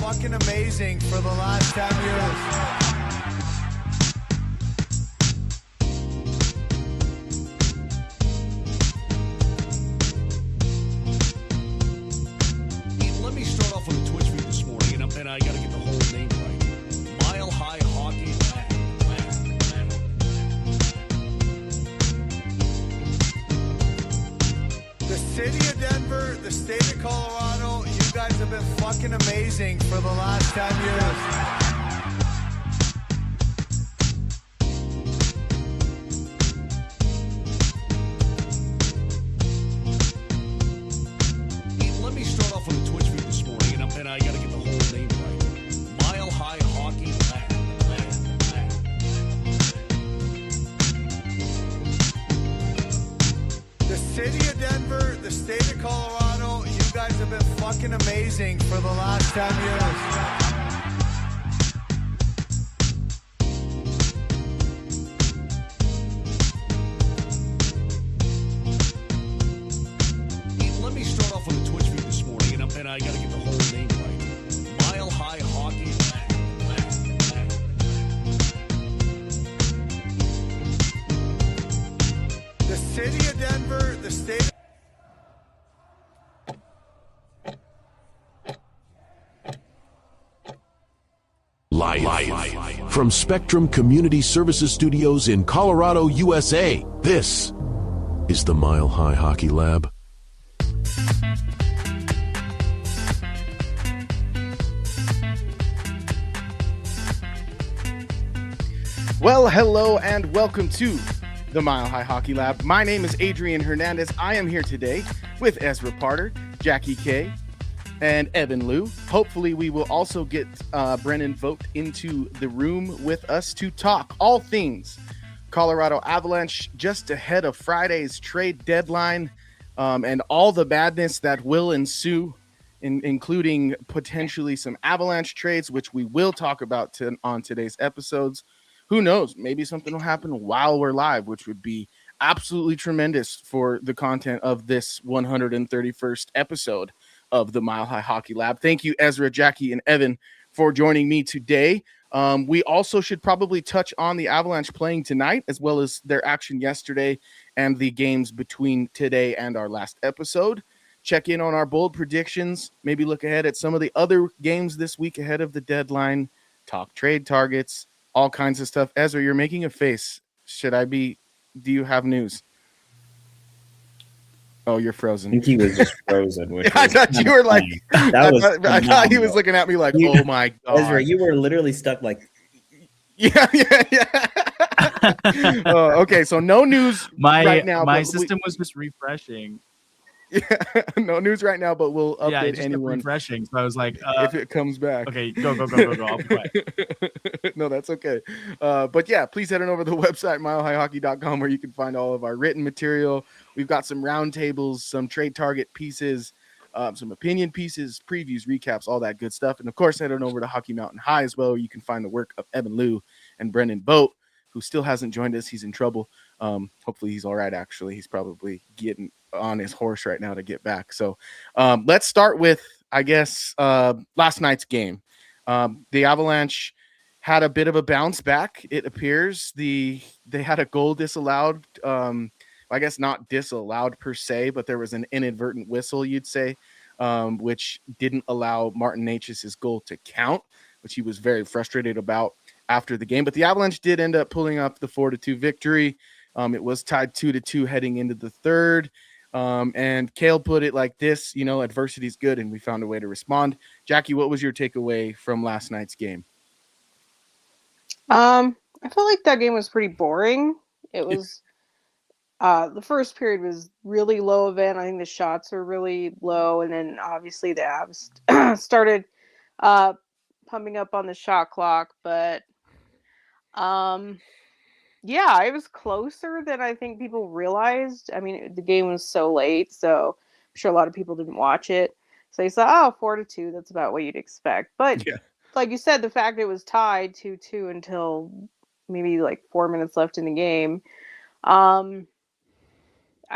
fucking amazing for the last 10 years. And I got to get the whole name right. Mile High Hockey Lab. The city of Denver, the state of Colorado, you guys have been fucking amazing for the last 10 years. Let me start off on the Twitch feed this morning, and I got to get the whole name right. Mile High Hockey Lab. The city of Denver, the state of Colorado, you guys have been fucking amazing for the last 10 years. Let me start off on the Twitch feed this morning, and I got to get the whole name right. Mile High Hockey Lab. The city of Denver, the state. Live from Spectrum Community Services Studios in Colorado, USA. This is the Mile High Hockey Lab. Well, hello and welcome to the Mile High Hockey Lab. My name is Adrian Hernandez. I am here today with Ezra Parter, Jackie K, and Evan Liu. Hopefully, we will also get Brennan Vogt into the room with us to talk all things Colorado Avalanche just ahead of Friday's trade deadline and all the madness that will ensue, including potentially some Avalanche trades, which we will talk about on today's episodes. Who knows? Maybe something will happen while we're live, which would be absolutely tremendous for the content of this 131st episode of the Mile High Hockey Lab. Thank you, Ezra, Jackie, and Evan, for joining me today. We also should probably touch on the Avalanche playing tonight, as well as their action yesterday and the games between today and our last episode. Check in on our bold predictions, maybe look ahead at some of the other games this week ahead of the deadline, talk trade targets, all kinds of stuff. Ezra, you're making a face. Do you have news? Oh, you're frozen. I think he was just frozen. I thought you were like, I thought he was looking at me like, oh my God. Ezra, you were literally stuck like. Yeah. Okay, so no news right now. My system was just refreshing. Yeah, no news right now, but we'll update it just anyone. kept refreshing. So I was like, if it comes back. Okay, go. I'll be quiet. No, that's okay. But yeah, please head on over to the website, milehighhockey.com, where you can find all of our written material. We've got some roundtables, some trade target pieces, some opinion pieces, previews, recaps, all that good stuff. And of course, head on over to Hockey Mountain High as well, where you can find the work of Evan Liu and Brendan Vogt, who still hasn't joined us. He's in trouble. Hopefully he's all right, actually. He's probably getting on his horse right now to get back. So let's start with, I guess, last night's game. The Avalanche had a bit of a bounce back. It appears they had a goal disallowed. I guess not disallowed per se, but there was an inadvertent whistle, you'd say, which didn't allow Martin Necas's goal to count, which he was very frustrated about after the game. But the Avalanche did end up pulling up the 4-2 victory. It was tied 2-2 heading into the third. And Cale put it like this, adversity is good, and we found a way to respond. Jackie, what was your takeaway from last night's game? I felt like that game was pretty boring. It was the first period was really low event. I think the shots were really low, and then obviously the Avs started pumping up on the shot clock, but yeah, it was closer than I think people realized. I mean, the game was so late, so I'm sure a lot of people didn't watch it. So you saw, 4-2, that's about what you'd expect. But Yeah. like you said, the fact it was tied 2-2 until maybe like 4 minutes left in the game. I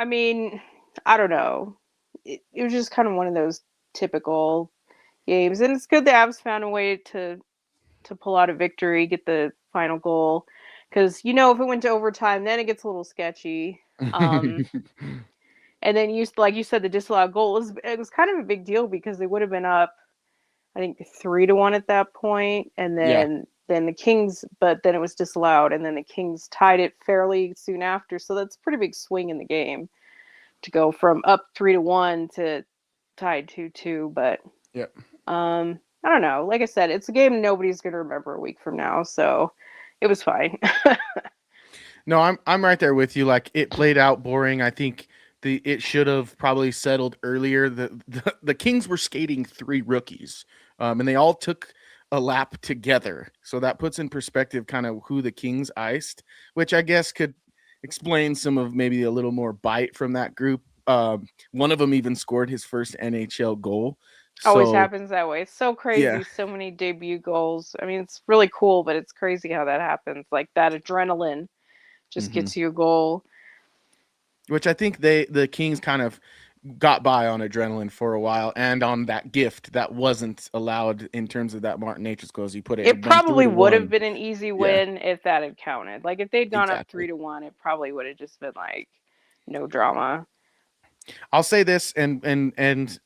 mean, I don't know. It was just kind of one of those typical games, and it's good the Avs found a way to pull out a victory, get the final goal, because if it went to overtime, then it gets a little sketchy. And then like you said, the disallowed goal was kind of a big deal because they would have been up, I think 3-1 at that point, and then the Kings, but then it was disallowed, and then the Kings tied it fairly soon after. So that's a pretty big swing in the game to go from up 3-1 to tied 2-2. But I don't know. Like I said, it's a game nobody's gonna remember a week from now, so it was fine. No, I'm right there with you. Like, it played out boring. I think it should have probably settled earlier. The Kings were skating 3 rookies, and they all took a lap together. So that puts in perspective kind of who the Kings iced, which I guess could explain some of maybe a little more bite from that group. One of them even scored his first NHL goal. Always happens that way. It's so crazy. Yeah. So many debut goals. I mean, it's really cool, but it's crazy how that happens. Like, that adrenaline just gets you a goal. Which I think the Kings kind of got by on adrenaline for a while, and on that gift that wasn't allowed in terms of that Martin Natchez goal, as you put it. It probably would have been an easy win if that had counted. Like, if they'd gone up 3-1, it probably would have just been like no drama. I'll say this, and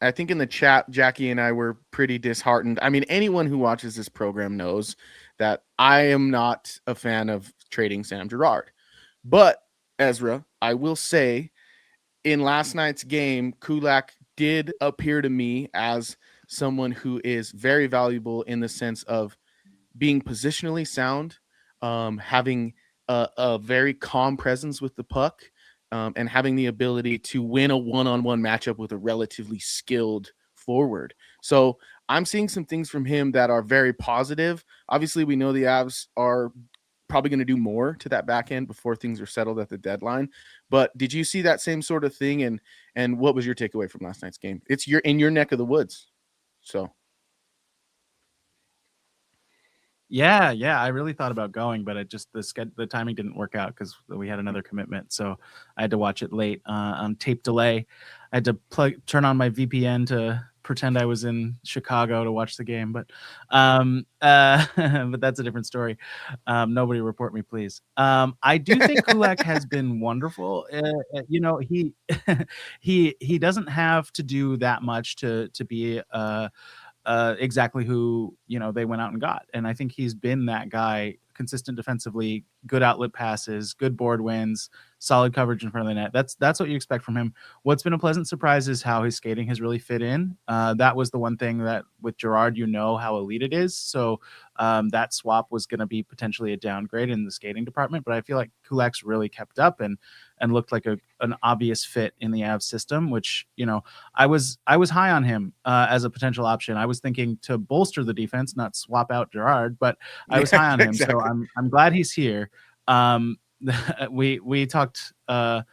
I think in the chat, Jackie and I were pretty disheartened. I mean, anyone who watches this program knows that I am not a fan of trading Sam Girard. But, Ezra, I will say, in last night's game, Kulak did appear to me as someone who is very valuable in the sense of being positionally sound, having a very calm presence with the puck, and having the ability to win a one-on-one matchup with a relatively skilled forward. So I'm seeing some things from him that are very positive. Obviously, we know the Avs are probably going to do more to that back end before things are settled at the deadline. But did you see that same sort of thing? And what was your takeaway from last night's game? It's in your neck of the woods. So. Yeah, I really thought about going, but it just the timing didn't work out because we had another commitment, so I had to watch it late on tape delay. I had to turn on my VPN to pretend I was in Chicago to watch the game, but but that's a different story. Nobody report me, please. I do think Kulak has been wonderful. He doesn't have to do that much to be exactly who they went out and got, and I think he's been that guy. Consistent defensively, good outlet passes, good board wins, solid coverage in front of the net. That's what you expect from him. What's been a pleasant surprise is how his skating has really fit in. That was the one thing that with Girard, how elite it is. So that swap was going to be potentially a downgrade in the skating department, but I feel like Kulak's really kept up and looked like an obvious fit in the Avs system, which, I was high on him as a potential option. I was thinking to bolster the defense, not swap out Girard, but I was high on him. Exactly. So I'm glad he's here. We talked a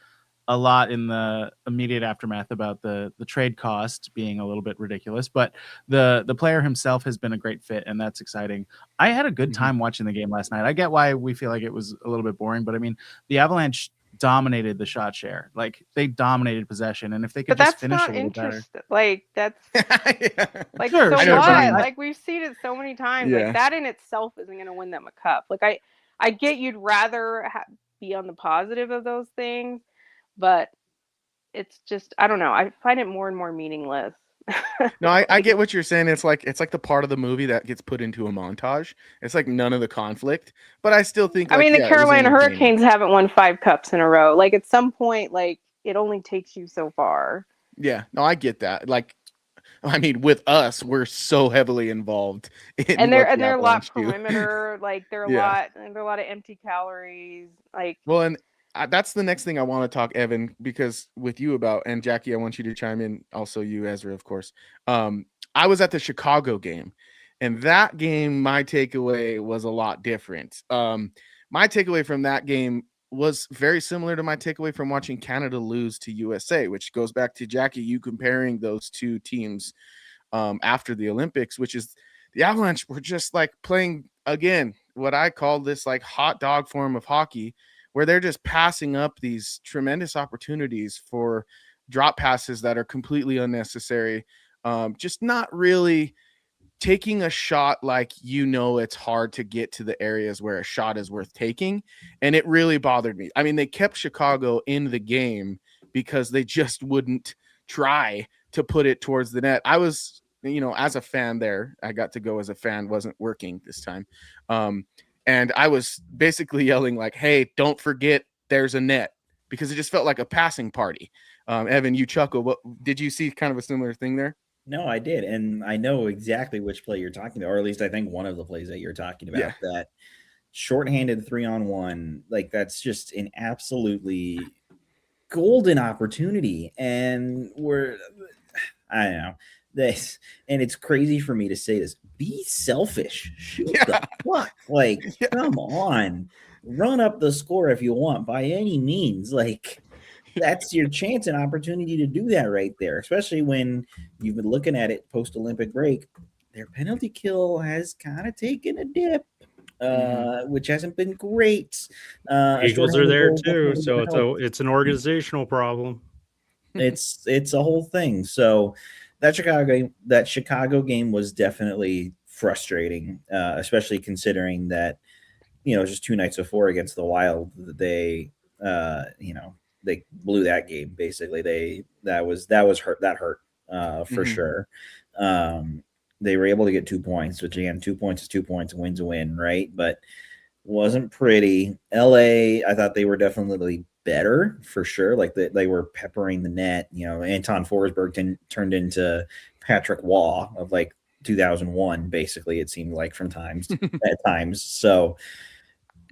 lot in the immediate aftermath about the trade cost being a little bit ridiculous, but the player himself has been a great fit, and that's exciting. I had a good time watching the game last night. I get why we feel like it was a little bit boring, but I mean, the Avalanche dominated the shot share. Like, they dominated possession, and if they could just finish a little better. Like, that's like, sure, so sure, what? Like, we've seen it so many times. Yeah. Like, that in itself isn't going to win them a cup. Like, I get you'd rather be on the positive of those things, but it's just, I don't know. I find it more and more meaningless. No, I get what you're saying. It's like the part of the movie that gets put into a montage. It's like none of the conflict, but I still think. I mean, the Carolina Hurricanes haven't won 5 cups in a row. Like, at some point, like, it only takes you so far. Yeah, no, I get that. Like, I mean, with us, we're so heavily involved in and they're a lot do. perimeter. Like, they're a lot of empty calories. Like, well, and that's the next thing I want to talk, Evan, because with you about, and Jackie, I want you to chime in. Also, you, Ezra, of course. I was at the Chicago game, and that game, my takeaway was a lot different. My takeaway from that game was very similar to my takeaway from watching Canada lose to USA, which goes back to Jackie, you comparing those two teams after the Olympics, which is the Avalanche were just like playing, again, what I call this like hot dog form of hockey, where they're just passing up these tremendous opportunities for drop passes that are completely unnecessary. Just not really taking a shot like it's hard to get to the areas where a shot is worth taking, and it really bothered me. I mean, they kept Chicago in the game because they just wouldn't try to put it towards the net. I was, as a fan there, I got to go as a fan, wasn't working this time. And I was basically yelling like, hey, don't forget there's a net, because it just felt like a passing party. Evan, you chuckle. What did you see kind of a similar thing there? No, I did. And I know exactly which play you're talking about, or at least I think one of the plays that you're talking about. Yeah. That shorthanded 3-on-1, like that's just an absolutely golden opportunity. And I don't know this, and it's crazy for me to say this. Be selfish. Shoot the fuck. Like, come on. Run up the score if you want by any means. Like, that's your chance and opportunity to do that right there, especially when you've been looking at it post-Olympic break. Their penalty kill has kind of taken a dip, which hasn't been great. Eagles are there too, so it's an organizational problem. It's a whole thing. So that Chicago game was definitely frustrating, especially considering that just 2 nights before against the Wild, they they blew that game. Basically, that hurt for sure. They were able to get 2 points, which again, 2 points is 2 points, a win's a win, right? But wasn't pretty. LA, I thought they were definitely better for sure. Like they were peppering the net. Anton Forsberg turned into Patrick Waugh of like 2001, basically, it seemed like from times at times. So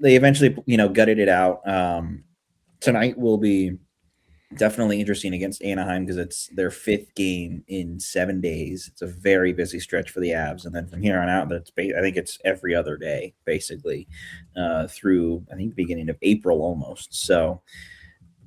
they eventually, gutted it out. Tonight will be definitely interesting against Anaheim because it's their 5th game in 7 days. It's a very busy stretch for the Avs, and then from here on out, I think it's every other day basically through I think the beginning of April almost. So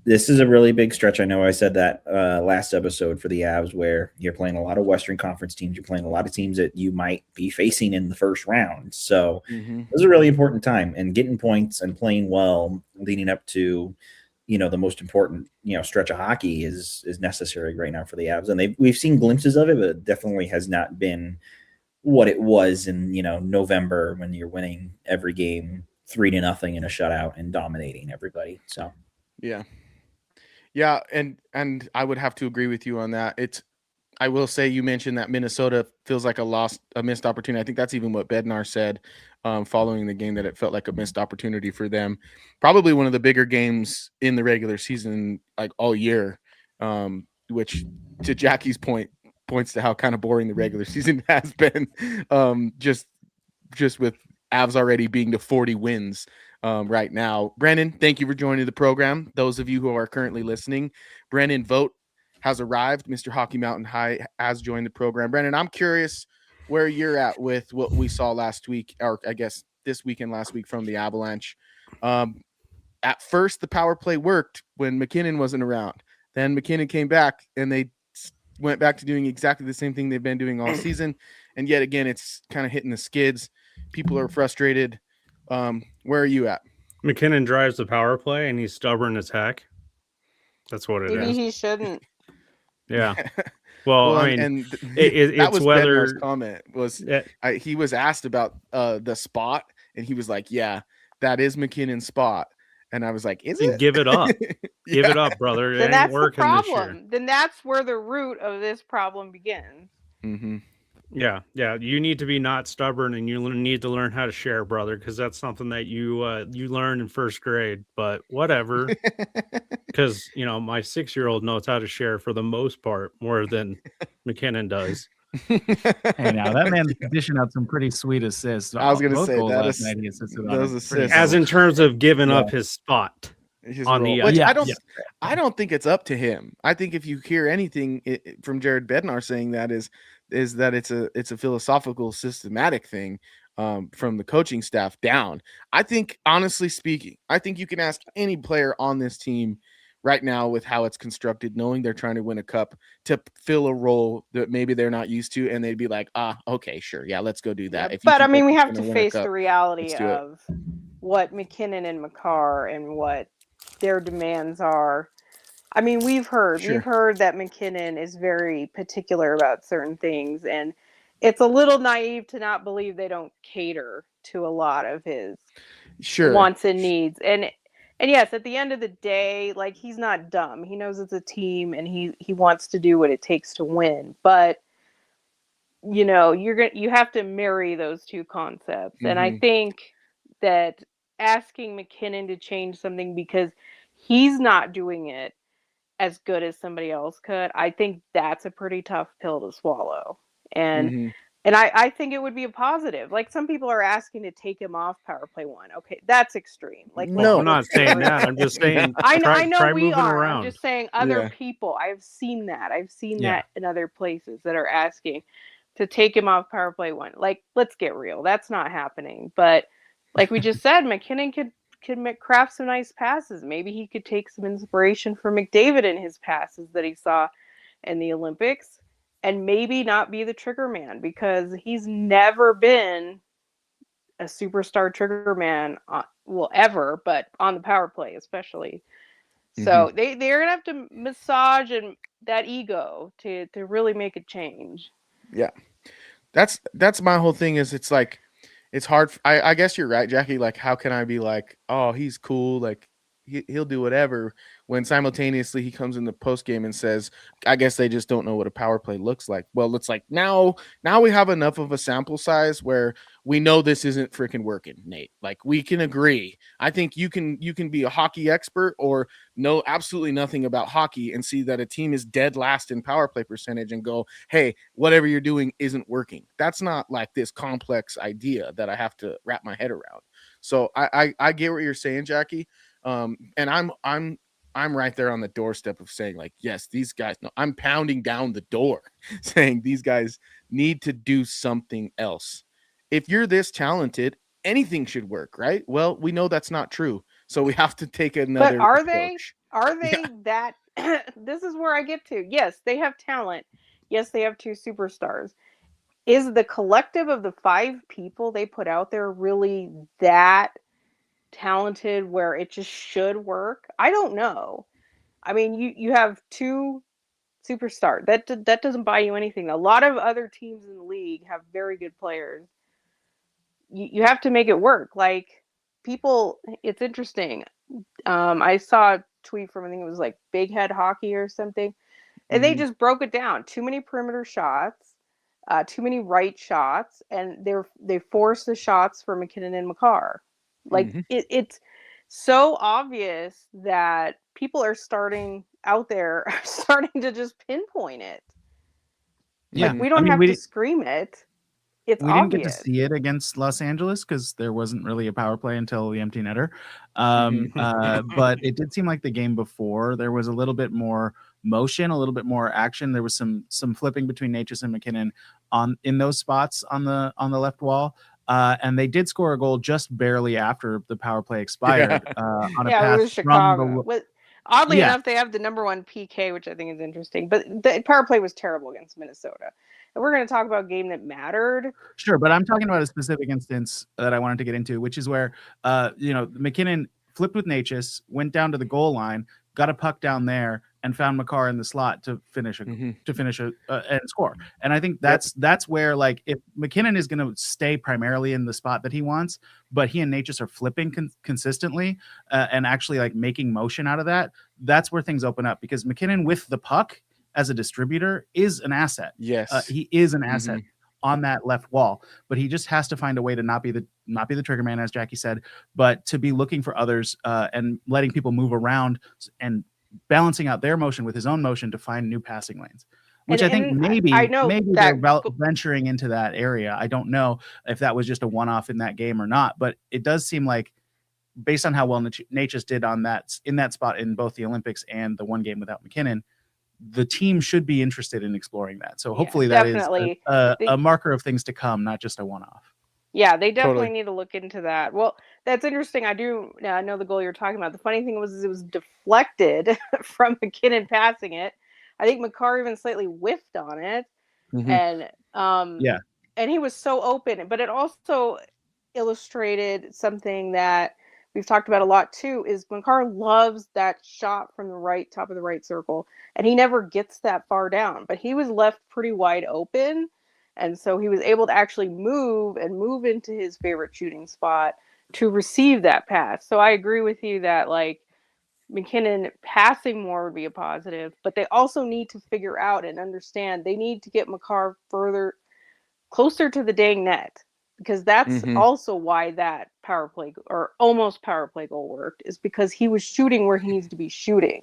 this is a really big stretch. I know I said that last episode for the Avs, where you're playing a lot of Western Conference teams. You're playing a lot of teams that you might be facing in the first round. So this is a really important time, and getting points and playing well leading up to the most important stretch of hockey is necessary right now for the Avs. And we've seen glimpses of it, but it definitely has not been what it was in November when you're winning every game 3-0 in a shutout and dominating everybody. So yeah, and I would have to agree with you on that. I will say, you mentioned that Minnesota feels like a missed opportunity. I think that's even what Bednar said following the game, that it felt like a missed opportunity for them. Probably one of the bigger games in the regular season, like all year, which to Jackie's point points to how kind of boring the regular season has been. Just with Avs already being to 40 wins right now. Brennan, thank you for joining the program. Those of you who are currently listening, Brennan Vogt has arrived. Mr. Hockey Mountain High has joined the program. Brennan, I'm curious where you're at with what we saw last week, or I guess this weekend, last week from the Avalanche. At first, the power play worked when McKinnon wasn't around. Then McKinnon came back, and they went back to doing exactly the same thing they've been doing all season. And yet again, it's kind of hitting the skids. People are frustrated. Where are you at? McKinnon drives the power play, and he's stubborn as heck. That's what it is. Maybe he shouldn't. Yeah. Well, I mean, and it's that was whether Bednar's comment was he was asked about the spot, and he was like, "Yeah, that is McKinnon's spot." And I was like, "Is it?" Give it up. Give it up, brother. Then It that's ain't the working this year. problem. Then that's where the root of this problem begins. Mm-hmm. Yeah. You need to be not stubborn, and you need to learn how to share, brother, because that's something that you learned in first grade. But whatever, because my 6-year-old knows how to share for the most part more than McKinnon does. Hey, now that man's dishing out some pretty sweet assists. I was going to Both say goals that last is night he assisted on those it. assists. As in terms of giving up his spot on role, the which yeah, I don't think it's up to him. I think if you hear anything from Jared Bednar saying that is that it's a philosophical, systematic thing from the coaching staff down. I think, honestly speaking, I think you can ask any player on this team right now with how it's constructed, knowing they're trying to win a cup, to fill a role that maybe they're not used to, and they'd be like, okay, sure, yeah, let's go do that. Yeah, If you but I think mean, that we you're have gonna to win a face cup, the reality let's do it. of what McKinnon and Makar and what their demands are. I mean, we've heard that McKinnon is very particular about certain things, and it's a little naive to not believe they don't cater to a lot of his wants and needs. And yes, at the end of the day, like, he's not dumb. He knows it's a team, and he wants to do what it takes to win. But you have to marry those two concepts. And I think that asking McKinnon to change something because he's not doing it as good as somebody else could, I think that's a pretty tough pill to swallow. And I think it would be a positive. Like, some people are asking to take him off power play one. Okay, that's extreme. Like, Well, I'm not saying that. I'm just saying I know try we moving are. around. I'm just saying other people. I've seen that. I've seen that in other places that are asking to take him off power play one. Like, let's get real. That's not happening. But like we just said, McKinnon could craft some nice passes. Maybe he could take some inspiration from McDavid in his passes that he saw in the Olympics, and maybe not be the trigger man, because he's never been a superstar trigger man, ever, but on the power play especially. So they're gonna have to massage and that ego to really make a change. Yeah, that's my whole thing. Is it's like, it's hard. I guess you're right, Jackie. Like, how can I be like, oh, he's cool, like he'll do whatever, when simultaneously he comes in the post game and says, I guess they just don't know what a power play looks like. Well, it's like, now we have enough of a sample size where we know this isn't freaking working, Nate. Like, we can agree. I think you can be a hockey expert or know absolutely nothing about hockey and see that a team is dead last in power play percentage and go, hey, whatever you're doing isn't working. That's not like this complex idea that I have to wrap my head around. So I get what you're saying, Jackie. And I'm right there on the doorstep of saying, like, yes, these guys, no, I'm pounding down the door saying these guys need to do something else. If you're this talented, anything should work, right? Well, we know that's not true. So we have to take another But are approach. they that this is where I get to. Yes, they have talent. Yes, they have two superstars. Is the collective of the 5 people they put out there really that talented where it just should work? I don't know. I mean, you have 2 superstars. That doesn't buy you anything. A lot of other teams in the league have very good players. You have to make it work. Like, people, it's interesting. I saw a tweet from, I think it was like Big Head Hockey or something, and they just broke it down. Too many perimeter shots, too many right shots, and they force the shots for McKinnon and Makar. Like, it's so obvious that people are starting out there starting to just pinpoint it. Yeah, Like, we don't have to scream it. It's we obvious. didn't get to see it against Los Angeles because there wasn't really a power play until the empty netter. But it did seem like the game before there was a little bit more motion, a little bit more action. There was some flipping between Natchez and McKinnon in those spots on the left wall. And they did score a goal just barely after the power play expired on a pass it was Chicago. from the. Oddly enough, they have the number 1 PK, which I think is interesting. But the power play was terrible against Minnesota. And we're going to talk about a game that mattered. Sure, but I'm talking about a specific instance that I wanted to get into, which is where McKinnon flipped with Natchez, went down to the goal line, got a puck down there, and found Makar in the slot to finish and score. And I think that's where, like, if McKinnon is going to stay primarily in the spot that he wants, but he and Natchez are flipping consistently and actually, like, making motion out of that, that's where things open up, because McKinnon with the puck as a distributor is an asset. Yes, he is an asset on that left wall, but he just has to find a way to not be the trigger man, as Jackie said, but to be looking for others and letting people move around and balancing out their motion with his own motion to find new passing lanes. Which I think maybe they're venturing into that area. I don't know if that was just a one-off in that game or not, but it does seem like, based on how well Natchez did in that spot in both the Olympics and the one game without McKinnon, the team should be interested in exploring that. So hopefully that is a marker of things to come, not just a one-off. Yeah, they definitely need to look into that. Well, that's interesting. I know the goal you're talking about. The funny thing was it was deflected from McKinnon passing it. I think Makar even slightly whiffed on it. And and he was so open. But it also illustrated something that we've talked about a lot too, is Makar loves that shot from the right, top of the right circle, and he never gets that far down. But he was left pretty wide open, And so he was able to actually move into his favorite shooting spot to receive that pass. So I agree with you that like McKinnon passing more would be a positive, but they also need to figure out and understand they need to get Makar closer to the dang net, because that's also why that power play or almost power play goal worked, is because he was shooting where he needs to be shooting.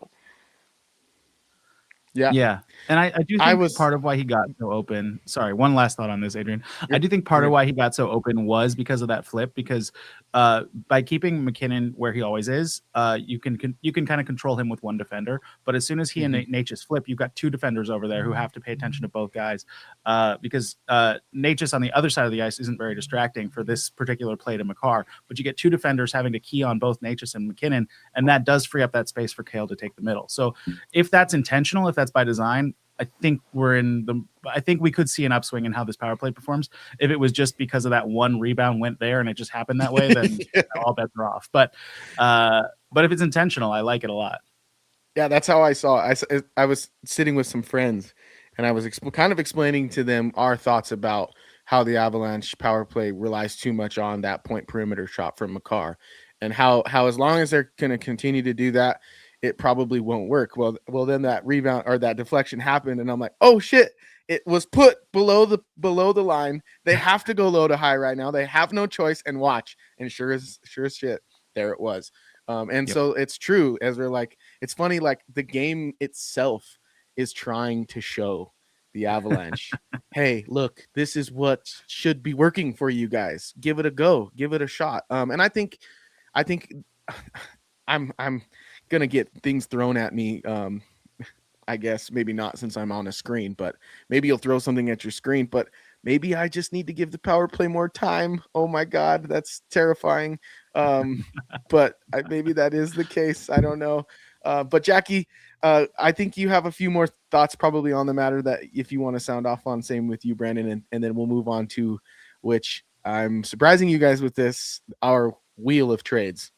Yeah. And I do think part of why he got so open. Sorry, one last thought on this, Adrian. I do think part of why he got so open was because of that flip. Because by keeping McKinnon where he always is, you can kind of control him with one defender. But as soon as he and Natchez flip, you've got two defenders over there who have to pay attention to both guys. Because Natchez on the other side of the ice isn't very distracting for this particular play to Makar. But you get two defenders having to key on both Natchez and McKinnon, and that does free up that space for Cale to take the middle. So if that's intentional, if that's by design, I think we could see an upswing in how this power play performs. If it was just because of that one rebound went there and it just happened that way, then all bets are off. But if it's intentional, I like it a lot. Yeah, that's how I saw it. I was sitting with some friends and I was kind of explaining to them our thoughts about how the Avalanche power play relies too much on that point perimeter shot from Makar, and how as long as they're going to continue to do that, it probably won't work. Well, then that rebound or that deflection happened, and I'm like, oh shit, it was put below the line. They have to go low to high right now. They have no choice, and watch. And sure as shit, there it was. So it's true, Ezra. Like, it's funny, like the game itself is trying to show the Avalanche, hey, look, this is what should be working for you guys. Give it a go, give it a shot. And I think I'm gonna get things thrown at me. I guess maybe not, since I'm on a screen, but maybe you'll throw something at your screen. But maybe I just need to give the power play more time. Oh my God, that's terrifying. But maybe that is the case. I don't know. But Jackie, I think you have a few more thoughts probably on the matter that if you want to sound off on. Same with you, Brandon, and then we'll move on to, which I'm surprising you guys with this, our wheel of trades.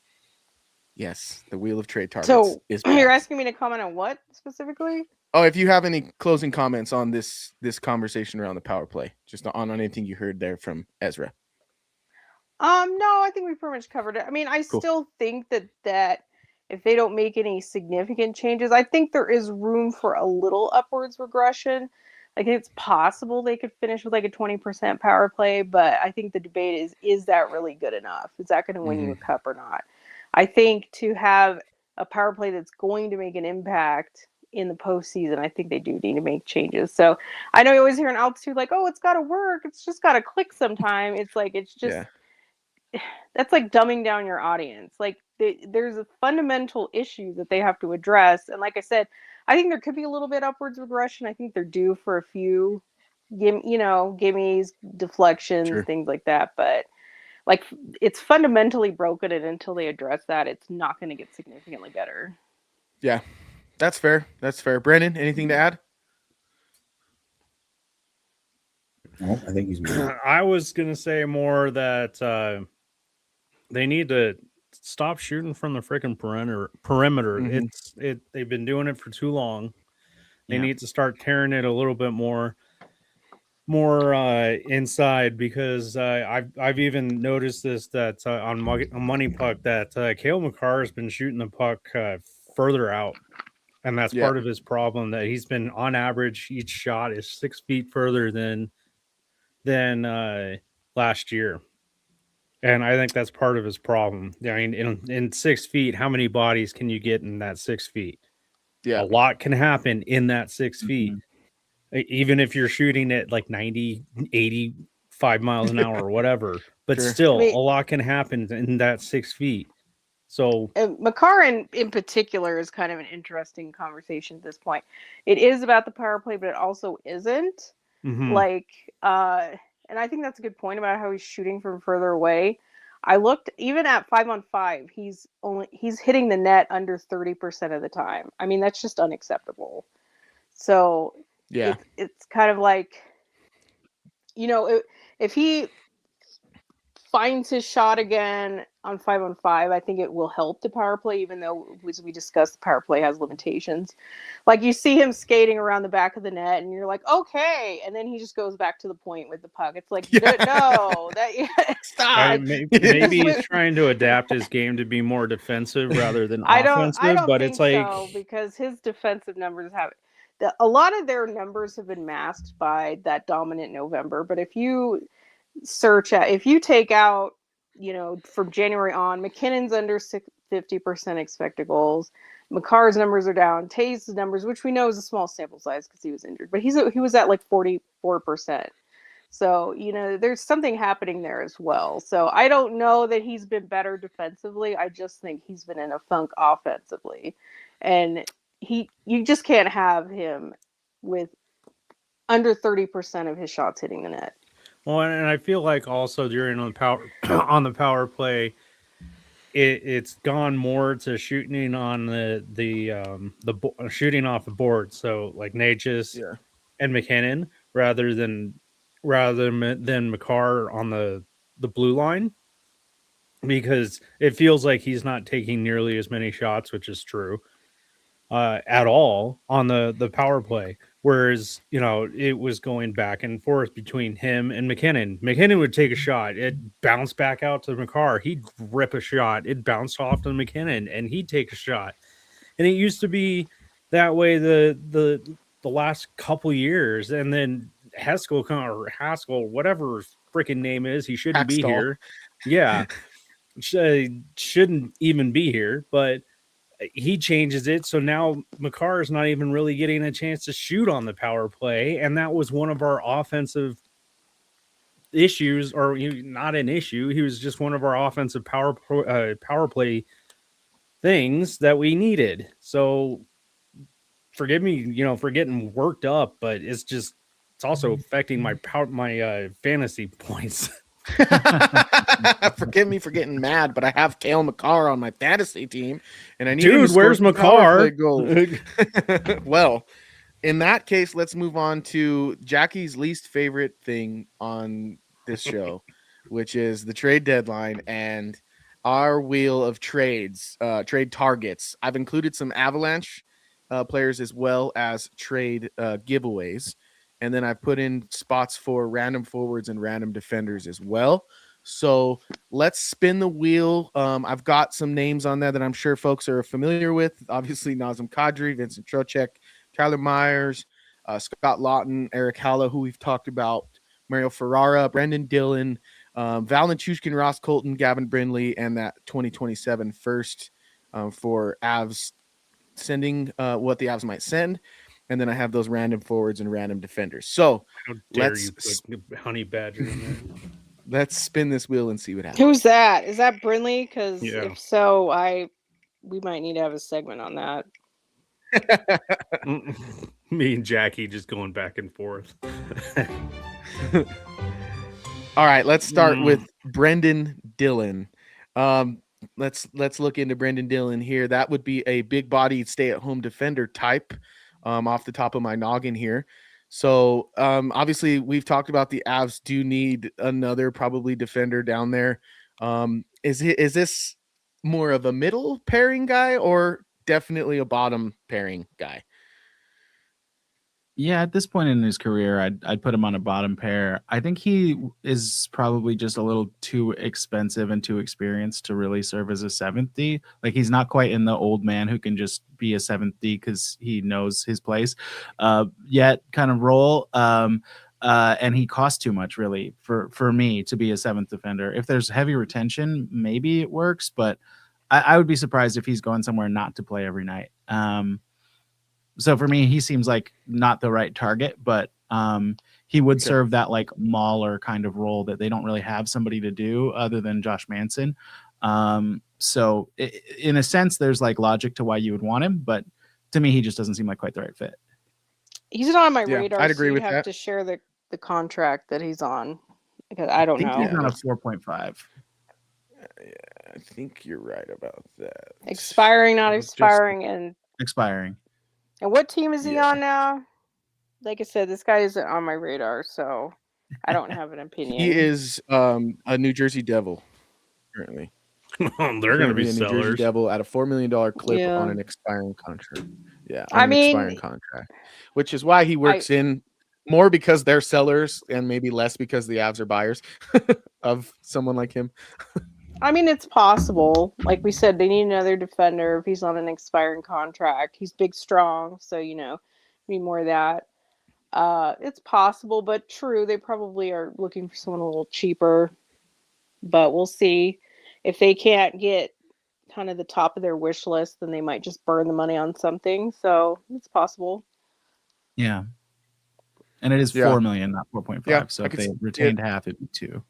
Yes, the wheel of trade targets. So is you're asking me to comment on what specifically? Oh, if you have any closing comments on this conversation around the power play, just on anything you heard there from Ezra. No, I think we pretty much covered it. I mean, I still think that if they don't make any significant changes, I think there is room for a little upwards regression. Like, it's possible they could finish with like a 20% power play, but I think the debate is that really good enough? Is that going to win you a cup or not? I think to have a power play that's going to make an impact in the postseason, I think they do need to make changes. So I know you always hear an altitude like, oh, it's got to work. It's just got to click sometime. It's like, it's just, that's like dumbing down your audience. Like, there's a fundamental issue that they have to address. And like I said, I think there could be a little bit upwards regression. I think they're due for a few, gimmies, deflections, things like that. But like, it's fundamentally broken, and until they address that, it's not going to get significantly better. Yeah, that's fair. That's fair. Brandon, anything to add? No, I think he's moving. I was going to say more that they need to stop shooting from the freaking perimeter. They've been doing it for too long. They need to start tearing it a little bit more inside, because I've even noticed this, that on Money Puck, that Cale Makar has been shooting the puck further out, and that's part of his problem, that he's been, on average, each shot is 6 feet further than last year, and I think that's part of his problem. I mean, in 6 feet, how many bodies can you get in that 6 feet? A lot can happen in that 6 feet. Even if you're shooting at like 90, 85 miles an hour or whatever, but still, a lot can happen in that 6 feet. So Makar in particular is kind of an interesting conversation at this point. It is about the power play, but it also isn't. Like, and I think that's a good point about how he's shooting from further away. I looked, even at 5-on-5, he's hitting the net under 30% of the time. I mean, that's just unacceptable. So it's kind of like, if he finds his shot again, on 5-on-5. I think it will help the power play, even though, as we discussed, the power play has limitations. Like, you see him skating around the back of the net, and you're like, okay, and then he just goes back to the point with the puck. It's like, no, stop. Maybe he's trying to adapt his game to be more defensive rather than offensive. I don't but think it's like so, because his defensive numbers a lot of their numbers have been masked by that dominant November. But if you take out, from January on, McKinnon's under 50% expected goals. McCarr's numbers are down. Tays' numbers, which we know is a small sample size because he was injured, but he was at like 44%. So, there's something happening there as well. So I don't know that he's been better defensively. I just think he's been in a funk offensively. And you just can't have him with under 30% of his shots hitting the net. Well, and I feel like also during on the power play, it's gone more to shooting on the shooting off the board. So like Natchez and McKinnon rather than McCarr on the blue line, because it feels like he's not taking nearly as many shots, which is true, at all on the power play. Whereas, it was going back and forth between him and McKinnon. McKinnon would take a shot. It bounced back out to McCarr. He'd rip a shot. It bounced off to McKinnon, and he'd take a shot. And it used to be that way the last couple years. And then Haskell, whatever his freaking name is, he shouldn't be here. Yeah. Shouldn't even be here, but he changes it. So now McCarr is not even really getting a chance to shoot on the power play. And that was one of our offensive issues, or not an issue. He was just one of our offensive power play things that we needed. So forgive me, for getting worked up, but it's also affecting my fantasy points. Forgive me for getting mad, but I have Cale Makar on my fantasy team, and I need where's Makar? Well, in that case, let's move on to Jackie's least favorite thing on this show, which is the trade deadline and our wheel of trade targets. I've included some Avalanche players as well as trade giveaways. And then I put in spots for random forwards and random defenders as well. So let's spin the wheel. I've got some names on there that I'm sure folks are familiar with. Obviously, Nazem Kadri, Vincent Trocheck, Tyler Myers, Scott Lawton, Eric Hallow, who we've talked about, Mario Ferrara, Brendan Dillon, Val Nichushkin, Ross Colton, Gavin Brindley, and that 2027 first for Avs sending what the Avs might send. And then I have those random forwards and random defenders. So how dare you put Honey Badger in there? Let's spin this wheel and see what happens. Who's that? Is that Brindley? Because if so, we might need to have a segment on that. Me and Jackie just going back and forth. All right, let's start with Brendan Dillon. Let's look into Brendan Dillon here. That would be a big-bodied stay-at-home defender type. Off the top of my noggin here. So obviously we've talked about the Avs do need another probably defender down there. Is this more of a middle pairing guy or definitely a bottom pairing guy? Yeah, at this point in his career, I'd put him on a bottom pair. I think he is probably just a little too expensive and too experienced to really serve as a 7th D. Like, he's not quite in the old man who can just be a 7th D because he knows his place yet kind of role. And he costs too much, really, for me to be a 7th defender. If there's heavy retention, maybe it works, but I would be surprised if he's going somewhere not to play every night. So for me, he seems like not the right target, but he would serve that like mauler kind of role that they don't really have somebody to do other than Josh Manson. So in a sense, there's like logic to why you would want him, but to me, he just doesn't seem like quite the right fit. He's not on my radar. I'd agree with that. You have to share the contract that he's on because I don't know. He's on a 4.5. I think you're right about that. Expiring, not expiring, and expiring. And what team is he on now? Like I said, this guy isn't on my radar, so I don't have an opinion. He is a New Jersey Devil currently. They're going to be currently a New Jersey sellers. Devil at a $4 million clip Yeah. on an expiring contract. Yeah, I on an expiring mean, contract, which is why he works in more because they're sellers and maybe less because the Avs are buyers of someone like him. I mean, it's possible. Like we said, they need another defender if he's on an expiring contract. He's big, strong, so need more of that. It's possible, but true, they probably are looking for someone a little cheaper. But we'll see. If they can't get kind of the top of their wish list, then they might just burn the money on something. So it's possible. Yeah. And it is Yeah. 4 million, not 4.5. Yeah, so I if could they see retained it. half, it'd be 2.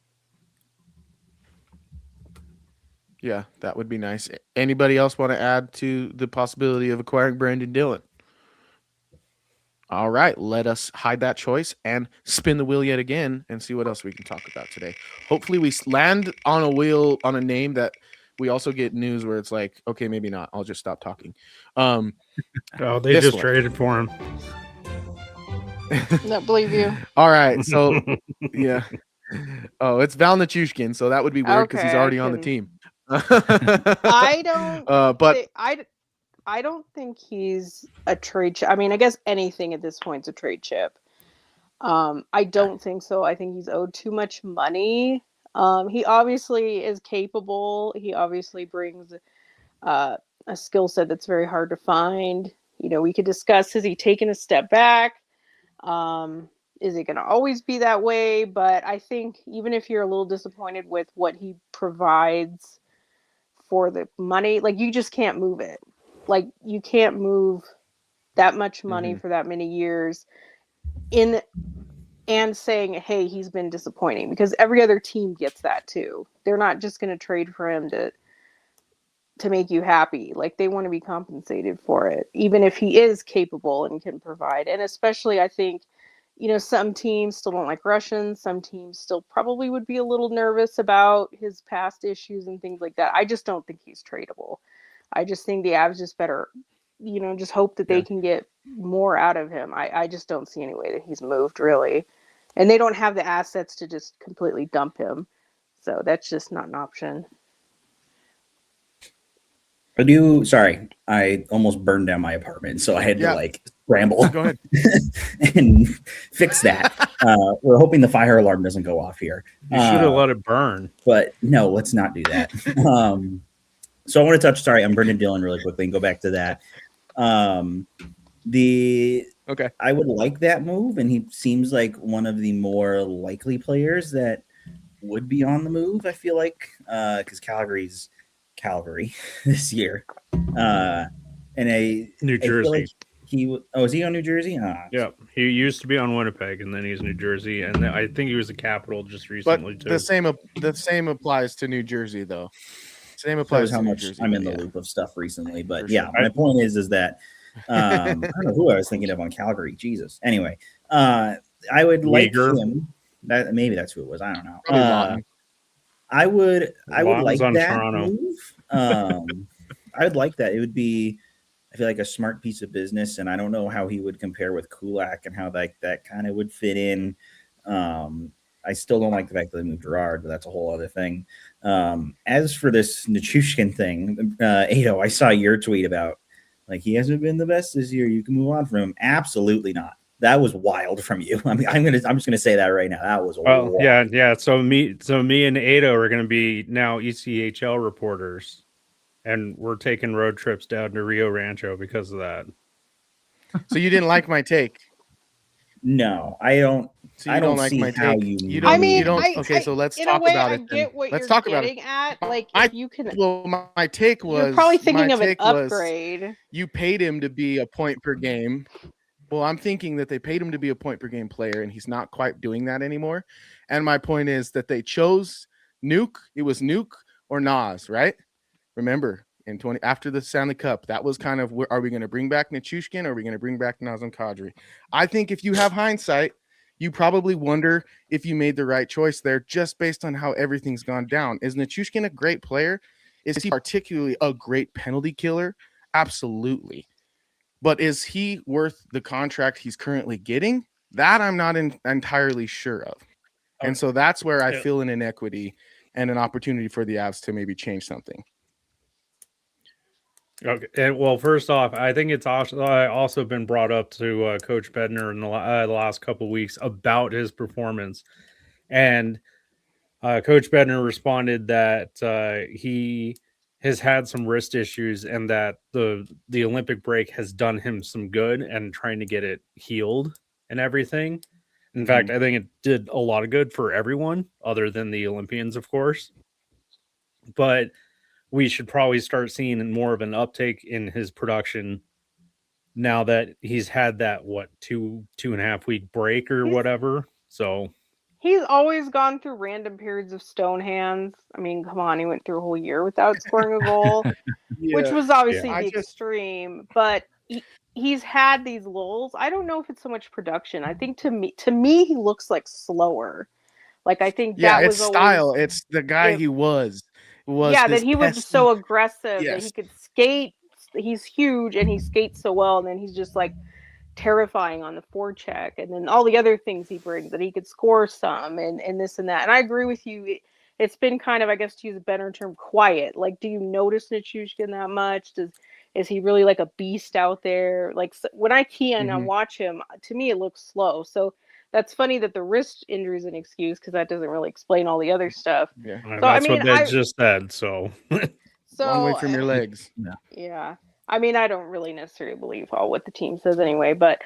Yeah, that would be nice. Anybody else want to add to the possibility of acquiring Brandon Dillon? All right, let us hide that choice and spin the wheel yet again and see what else we can talk about today. Hopefully we land on a wheel on a name that we also get news where it's like, okay, maybe not. I'll just stop talking. Oh, they just traded for him. Don't believe you. All right, so yeah. Oh, it's Val Nichushkin, so that would be weird because he's Okay, already on the team. I don't. But I don't think he's a trade chip. I mean, I guess anything at this point is a trade chip. I don't think so. I think he's owed too much money. He obviously is capable. He obviously brings a skill set that's very hard to find. We could discuss, has he taken a step back? Is it going to always be that way? But I think even if you're a little disappointed with what he provides for the money, like, you just can't move it. Like, you can't move that much money for that many years and saying, hey, he's been disappointing, because every other team gets that too. They're not just going to trade for him to make you happy. Like, they want to be compensated for it, even if he is capable and can provide. And especially, I think, some teams still don't like Russians. Some teams still probably would be a little nervous about his past issues and things like that. I just don't think he's tradable. I just think the Avs just better, just hope that they can get more out of him. I just don't see any way that he's moved, really. And they don't have the assets to just completely dump him. So that's just not an option. Sorry, I almost burned down my apartment, so I had to scramble. Go ahead and fix that. We're hoping the fire alarm doesn't go off here. You should have let it burn. But no, let's not do that. So I want to touch. Sorry, I'm Brendan Dillon really quickly and go back to that. Okay, I would like that move, and he seems like one of the more likely players that would be on the move. I feel like because Calgary's Calgary this year, and New Jersey. Is he on New Jersey? Yeah, he used to be on Winnipeg, and then he's New Jersey, and I think he was the Capital just recently too. The same applies to New Jersey, though. Same applies to how New much Jersey, I'm in the loop of stuff recently, but For yeah, sure. my point is that I don't know who I was thinking of on Calgary. Jesus. Anyway, I would like him. Maybe that's who it was. I don't know. I would like that Toronto. move. I would like that. It would be, I feel like, a smart piece of business, and I don't know how he would compare with Kulak and how that kind of would fit in. I still don't like the fact that they moved Gerard, but that's a whole other thing. As for this Nichushkin thing, Ado, I saw your tweet about, like, he hasn't been the best this year, you can move on from him. Absolutely not. That was wild from you. I mean, I'm just gonna say that right now. That was wild. Yeah. So me and Ado are gonna be now ECHL reporters, and we're taking road trips down to Rio Rancho because of that. So you didn't like my take? No, I don't. So you don't like see my how take. you. Okay, so let's talk about it. I get what let's you're talk about getting it. at. Like, if you can. Well, my take was. You're probably thinking of an upgrade. You paid him to be a point per game. Well, I'm thinking that they paid him to be a point per game player, and he's not quite doing that anymore. And my point is that they chose Nuke. It was Nuke or Nas, right? Remember, after the Stanley Cup, that was kind of, are we going to bring back Nichushkin or are we going to bring back Nazem Kadri? I think if you have hindsight, you probably wonder if you made the right choice there just based on how everything's gone down. Is Nichushkin a great player? Is he particularly a great penalty killer? Absolutely. But is he worth the contract he's currently getting? That I'm not entirely sure of. And so that's where I feel an inequity and an opportunity for the Avs to maybe change something. Okay. And, well, first off, I think it's also been brought up to Coach Bednar in the last couple of weeks about his performance, and Coach Bednar responded that he has had some wrist issues and that the Olympic break has done him some good and trying to get it healed and everything. In fact, I think it did a lot of good for everyone other than the Olympians, of course. But we should probably start seeing more of an uptake in his production now that he's had that, 2.5 week break or whatever. So he's always gone through random periods of stone hands. I mean, come on, he went through a whole year without scoring a goal, which was obviously the extreme, but he's had these lulls. I don't know if it's so much production. I think to me he looks like slower. Like, I think that was style. always, it's the guy he was that he was so aggressive that Yes. he could skate. He's huge and he skates so well, and then he's just like terrifying on the forecheck, and then all the other things he brings, that he could score some and this and that. And I agree with you. It's been kind of, I guess to use a better term, quiet. Like, do you notice Nichushkin that much? Is he really like a beast out there? Like, when I key in and watch him, to me it looks slow. So that's funny that the wrist injury is an excuse, because that doesn't really explain all the other stuff. Yeah. so, that's what they just said. So long way from your legs. Yeah. I mean, I don't really necessarily believe all what the team says anyway, but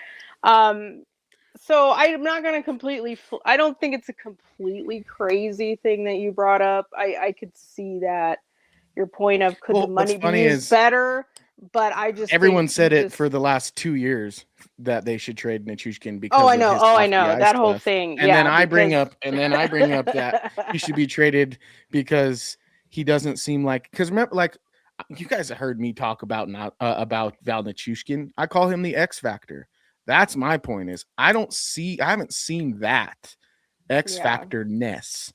so I'm not going to completely, I don't think it's a completely crazy thing that you brought up. I could see that, your point of could the money be used better, but I just everyone said it for the last 2 years that they should trade Nichushkin because I know that whole thing. And then I bring up that he should be traded because he doesn't seem like, because remember, like, you guys have heard me talk about Val Nichushkin. I call him the X Factor. That's my point, is I haven't seen that X Factor-ness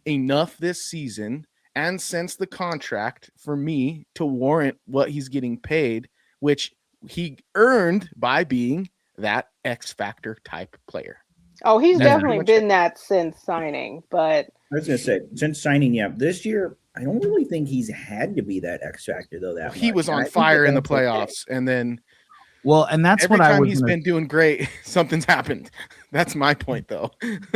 enough this season and since the contract for me to warrant what he's getting paid, which he earned by being that X Factor type player. Oh, he's definitely been that since signing, but I was going to say, since signing, this year, I don't really think he's had to be that X Factor, though. He was on fire in the playoffs, and then and that's every what time I was he's been doing great, something's happened. That's my point, though.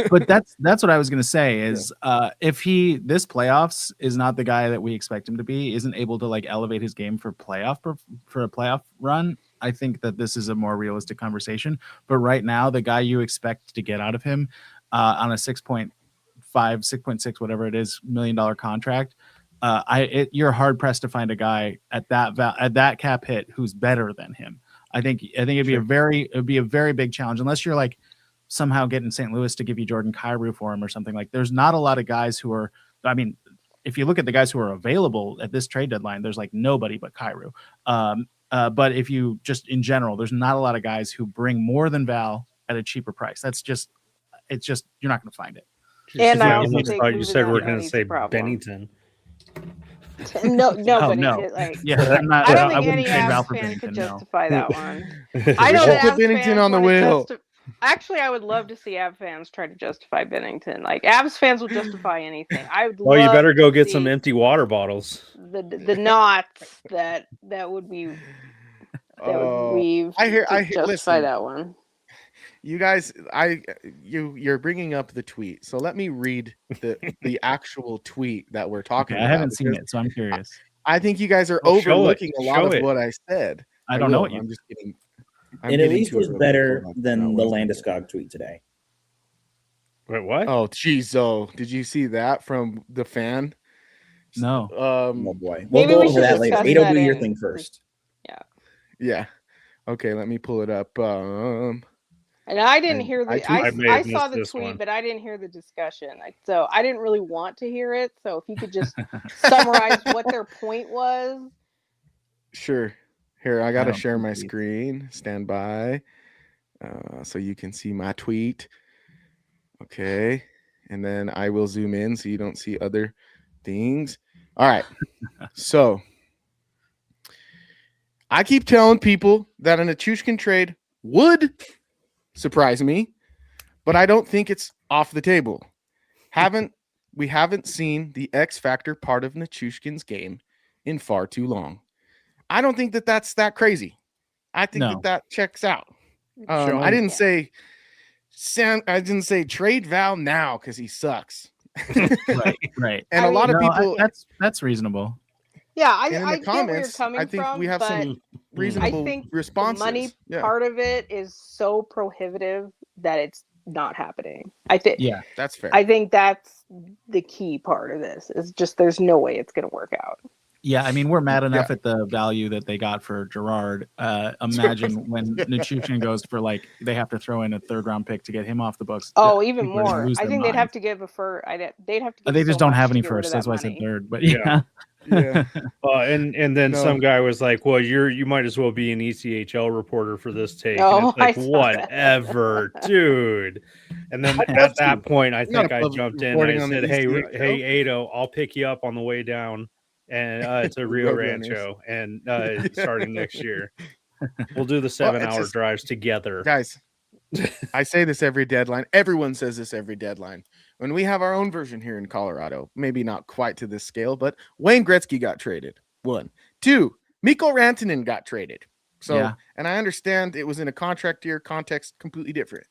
But that's what I was going to say is if this playoffs is not the guy that we expect him to be, isn't able to like elevate his game for a playoff run, I think that this is a more realistic conversation. But right now, the guy you expect to get out of him on a 6.5, 6.6, whatever it is, $1 million contract, you're hard pressed to find a guy at that cap hit who's better than him. I think it'd be a very big challenge, unless you're like somehow getting St. Louis to give you Jordan Kyrou for him or something. Like, there's not a lot of guys who are, I mean, if you look at the guys who are available at this trade deadline, there's like nobody but Kyrou. But if you just in general, there's not a lot of guys who bring more than Val at a cheaper price. It's just you're not going to find it. And I also think you said we're going to say Bennington. Nobody. No. Like, I don't think any trade Val Avs for fan Bennington, could no. justify that one. I know that Put Avs Bennington fans on the wanna wheel. Actually, I would love to see Avs fans try to justify Bennington. Like, Avs fans will justify anything. I would. Well, you better go get see some empty water bottles. The knots that would be. That would weave. I hear. Justify Listen, that one. You guys, you're bringing up the tweet, so let me read the actual tweet that we're talking about. I haven't seen it, so I'm curious. I think you guys are overlooking a lot of what I said. I don't know what I'm just kidding. It at least was better than the Landeskog tweet today. Wait, what? Oh, geez, did you see that from the fan? No. Oh boy, Maybe we'll go we over should that later. discuss Ado, that do your in- thing first. Yeah. Okay, let me pull it up. And I didn't hear the. I saw the tweet, one. but I didn't hear the discussion. So I didn't really want to hear it. So if you could just summarize what their point was. Sure. Here, I got to share my screen. Stand by. So you can see my tweet. Okay. And then I will zoom in so you don't see other things. All right. So I keep telling people that an Nichushkin trade would surprise me, but I don't think it's off the table. Haven't we haven't seen the X factor part of Nichushkin's game in far too long. I don't think that that's that crazy. I think No. that checks out. I Sean- didn't say trade Val now because he sucks. Right. And a lot of people that's reasonable. Yeah, and in I the get where you're comments, coming I think from, we have but some reasonable I think responses. the money Yeah, part of it is so prohibitive that it's not happening. I think that's fair. I think that's the key part of this. Is just there's no way it's going to work out. Yeah, I mean, we're mad enough at the value that they got for Gerard. Imagine when Nichushkin goes for like they have to throw in a 3rd-round pick to get him off the books. Oh, even People are gonna more. lose I their think they'd minds. have to give a first. They'd have to. Give They just so don't much have to any get rid of first. That's that why I said money. 3rd. But yeah. Yeah. And then No. some guy was like, "Well, you might as well be an ECHL reporter for this take." Oh, and it's like, I saw that. whatever, dude. And then at that point, I think I public jumped in. reporting I on the said, "Hey, ECHL? hey, Ado, I'll pick you up on the way down, and to Rio Road Rancho, and starting next year, we'll do the 7-hour just- drives together." Guys, I say this every deadline. Everyone says this every deadline. When we have our own version here in Colorado, maybe not quite to this scale, but Wayne Gretzky got traded. 1. 2, Mikko Rantanen got traded. So, Yeah. and I understand it was in a contract year context, completely different.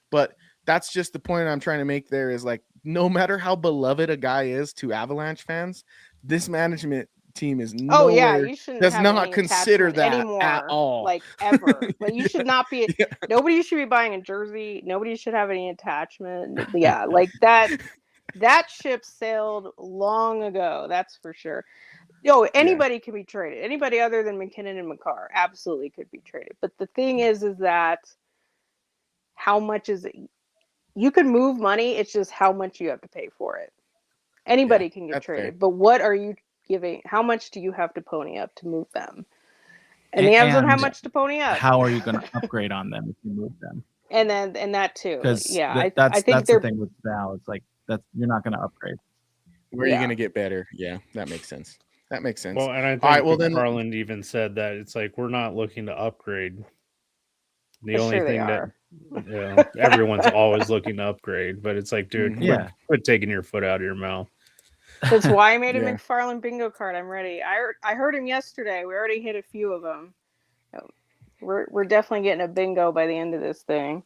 But that's just the point I'm trying to make there is like, no matter how beloved a guy is to Avalanche fans, this management team is Oh yeah, nowhere, you shouldn't does have not any consider attachment that anymore, at all. like ever. Like you should not be. Yeah. Nobody should be buying a jersey. Nobody should have any attachment. Yeah, like that. That ship sailed long ago. That's for sure. Anybody can be traded. Anybody other than McKinnon and Makar absolutely could be traded. But the thing is that how much is it? You can move money. It's just how much you have to pay for it. Anybody can get that's traded, fair. but what are you giving? How much do you have to pony up to move them? And the Avs don't have And much to pony up. How are you going to upgrade on them if you move them? And that too. Because I that's think the they're thing with Val. It's like you're not going to upgrade. Where are you going to get better? Yeah, that makes sense. That makes sense. Well, and I think All right, well, then- Garland even said that it's like we're not looking to upgrade. The But only sure they thing are. that everyone's always looking to upgrade, but it's like, dude, quit taking your foot out of your mouth. That's why I made a Yeah. McFarland bingo card. I'm ready. I heard him yesterday. We already hit a few of them. We're definitely getting a bingo by the end of this thing.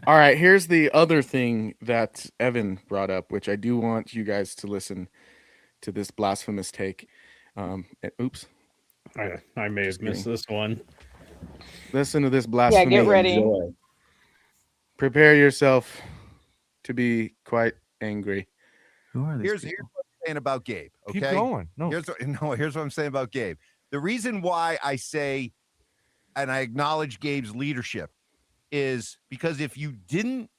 All right, here's the other thing that Evan brought up, which I do want you guys to listen to this blasphemous take. Oops. I may have missed this one. Listen to this blasphemy. Yeah, get ready. Enjoy. Prepare yourself to be quite angry. Who are these Here's people? what I'm saying about Gabe. Okay, Keep going. No. Here's what I'm saying about Gabe. The reason why I say and I acknowledge Gabe's leadership is because if you didn't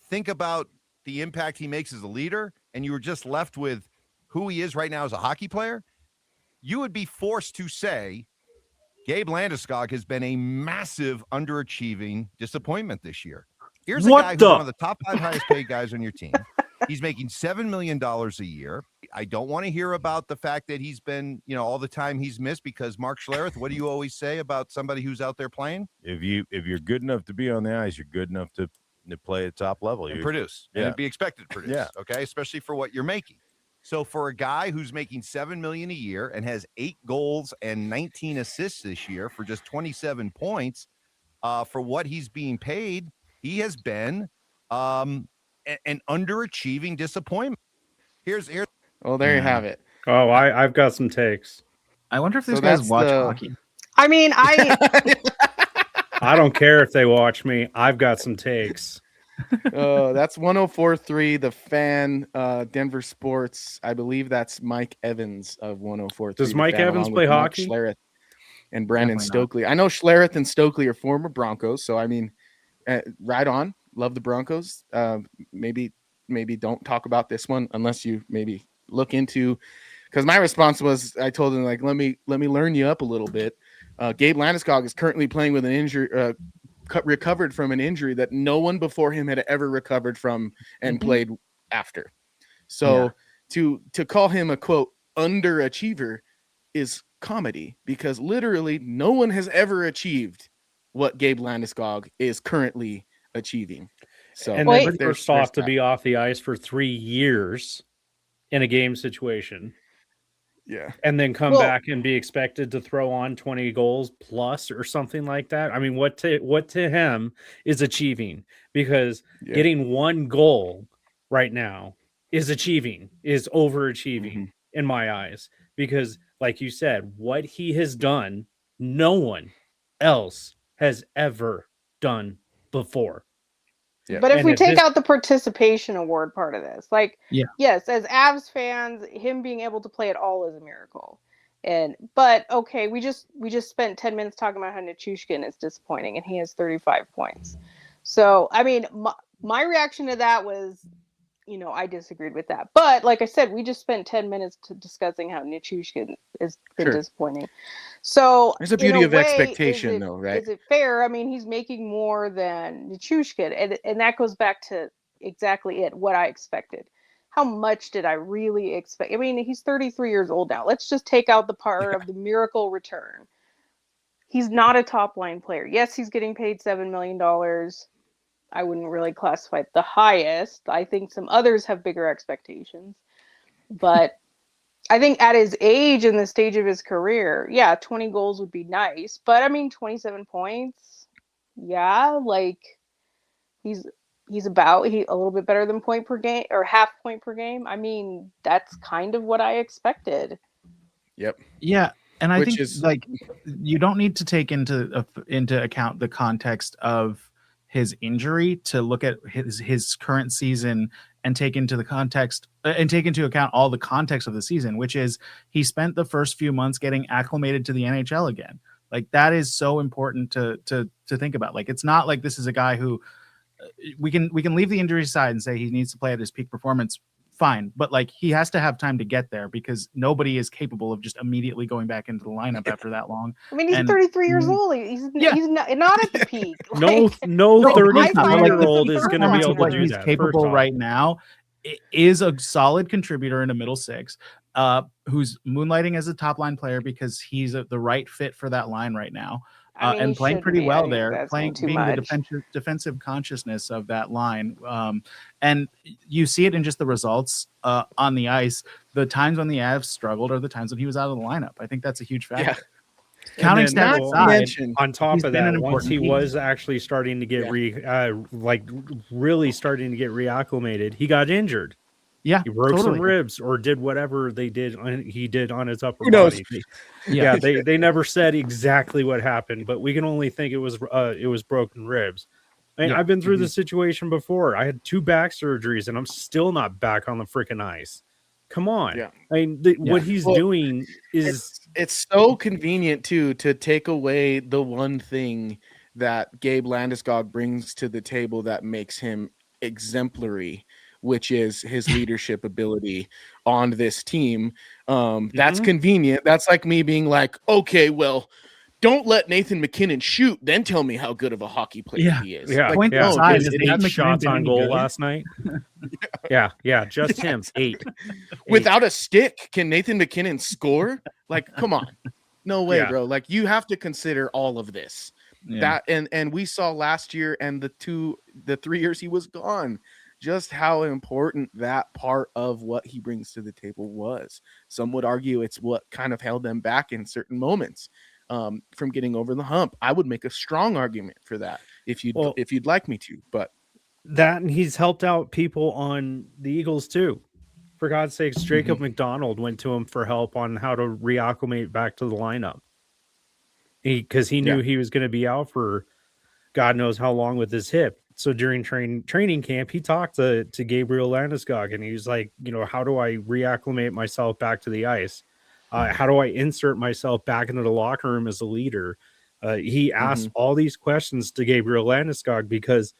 think about the impact he makes as a leader and you were just left with who he is right now as a hockey player, you would be forced to say Gabe Landeskog has been a massive underachieving disappointment this year. Here's a guy who's one of the top 5 highest paid guys on your team. He's making $7 million a year. I don't want to hear about the fact that he's been, all the time he's missed because Mark Schlereth, what do you always say about somebody who's out there playing? If you're good enough to be on the ice, you're good enough to play at top level. And produce. Yeah. And be expected to produce. Yeah. Okay. Especially for what you're making. So for a guy who's making $7 million a year and has 8 goals and 19 assists this year for just 27 points, for what he's being paid, he has been an underachieving disappointment. Here's Well, there you have it. Oh, I've got some takes. I wonder if these So guys that's watch the- hockey. I mean, I don't care if they watch me. I've got some takes. That's 104.3 The Fan, Denver Sports. I believe that's Mike Evans of 104.3. Does The Mike Fan, Evans along play with Mark hockey? Schlereth and Brandon Definitely not. Stokely. I know Schlereth and Stokely are former Broncos, so I mean, right on. Love the Broncos. Maybe don't talk about this one unless you maybe look into. Because my response was, I told him like, let me learn you up a little bit. Gabe Landeskog is currently playing with an injury. Recovered from an injury that no one before him had ever recovered from and played after. So to call him a quote underachiever is comedy because literally no one has ever achieved what Gabe Landeskog is currently achieving. So And Wait. then first off to be off the ice for 3 years in a game situation. Yeah. And then come Well- back and be expected to throw on 20 goals plus or something like that. I mean, what to him is achieving, because Yeah. getting one goal right now is overachieving Mm-hmm. in my eyes, because like you said, what he has done, no one else has ever done before. Yeah. But if And we at take this- out the participation award part of this, like, Yeah. yes, as Avs fans, him being able to play at all is a miracle. But okay, we just spent 10 minutes talking about how Nichushkin is disappointing, and he has 35 points. So I mean, my reaction to that was, I disagreed with that. But like I said, we just spent 10 minutes discussing how Nichushkin has been Sure. disappointing. So There's a in beauty of way, expectation, though, right? Is it fair? I mean, he's making more than Nichushkin, and that goes back to exactly what I expected. How much did I really expect? I mean, he's 33 years old now. Let's just take out the part of the miracle return. He's not a top line player. Yes, he's getting paid $7 million. I wouldn't really classify it the highest. I think some others have bigger expectations. But I think at his age and the stage of his career, 20 goals would be nice. But I mean, 27 points, like he's a little bit better than point per game or half point per game. I mean, that's kind of what I expected. Yep. Yeah, and I Which think is- like you don't need to take into account the context of his injury to look at his current season and take into account all the context of the season, which is he spent the first few months getting acclimated to the NHL again. Like that is so important to think about. Like it's not like this is a guy who we can leave the injury aside and say he needs to play at his peak performance. Fine, but like he has to have time to get there, because nobody is capable of just immediately going back into the lineup after that long. I mean, he's 33 years old. He's not at the peak. no Like, 33-year-old is going to be performance of able to what do he's that. capable first off. right now is a solid contributor in a middle six, who's moonlighting as a top line player because he's the right fit for that line right now. I mean, And he playing shouldn't pretty be. I well think there, that's being too the much. defensive consciousness of that line. And you see it in just the results on the ice. The times when the Avs struggled are the times when he was out of the lineup. I think that's a huge factor. Yeah. Counting And then stats not to aside, mention- On top he's of been that, an once important he piece. was actually starting to get really starting to get reacclimated, he got injured. Yeah, He broke some totally. ribs or did whatever he did on his upper Who knows? body. Yeah. They never said exactly what happened, but we can only think it was broken ribs. Yeah. I've been through this situation before. I had 2 back surgeries and I'm still not back on the freaking ice. Come on. Yeah. I mean, what he's Well, doing is It's so convenient too to take away the one thing that Gabe Landeskog brings to the table that makes him exemplary, which is his leadership ability on this team. That's convenient. That's like me being like, okay, well, don't let Nathan McKinnon shoot, then tell me how good of a hockey player he is. Yeah, Like, Point yeah. aside, His has 8 Nathan McKinnon shots been on any goal good? last night. Yeah, just him. 8. without a stick, can Nathan McKinnon score? Like, come on. No way, Yeah. bro. Like, you have to consider all of this. Yeah. That and we saw last year and the 3 years he was gone, just how important that part of what he brings to the table was. Some would argue it's what kind of held them back in certain moments from getting over the hump. I would make a strong argument for that if you'd like me to, but That, and he's helped out people on the Eagles too. For God's sakes, Jacob McDonald went to him for help on how to reacclimate back to the lineup. Because he knew he was going to be out for God knows how long with his hip. So during training camp, he talked to Gabriel Landeskog, and he was like, how do I reacclimate myself back to the ice? How do I insert myself back into the locker room as a leader? He asked all these questions to Gabriel Landeskog because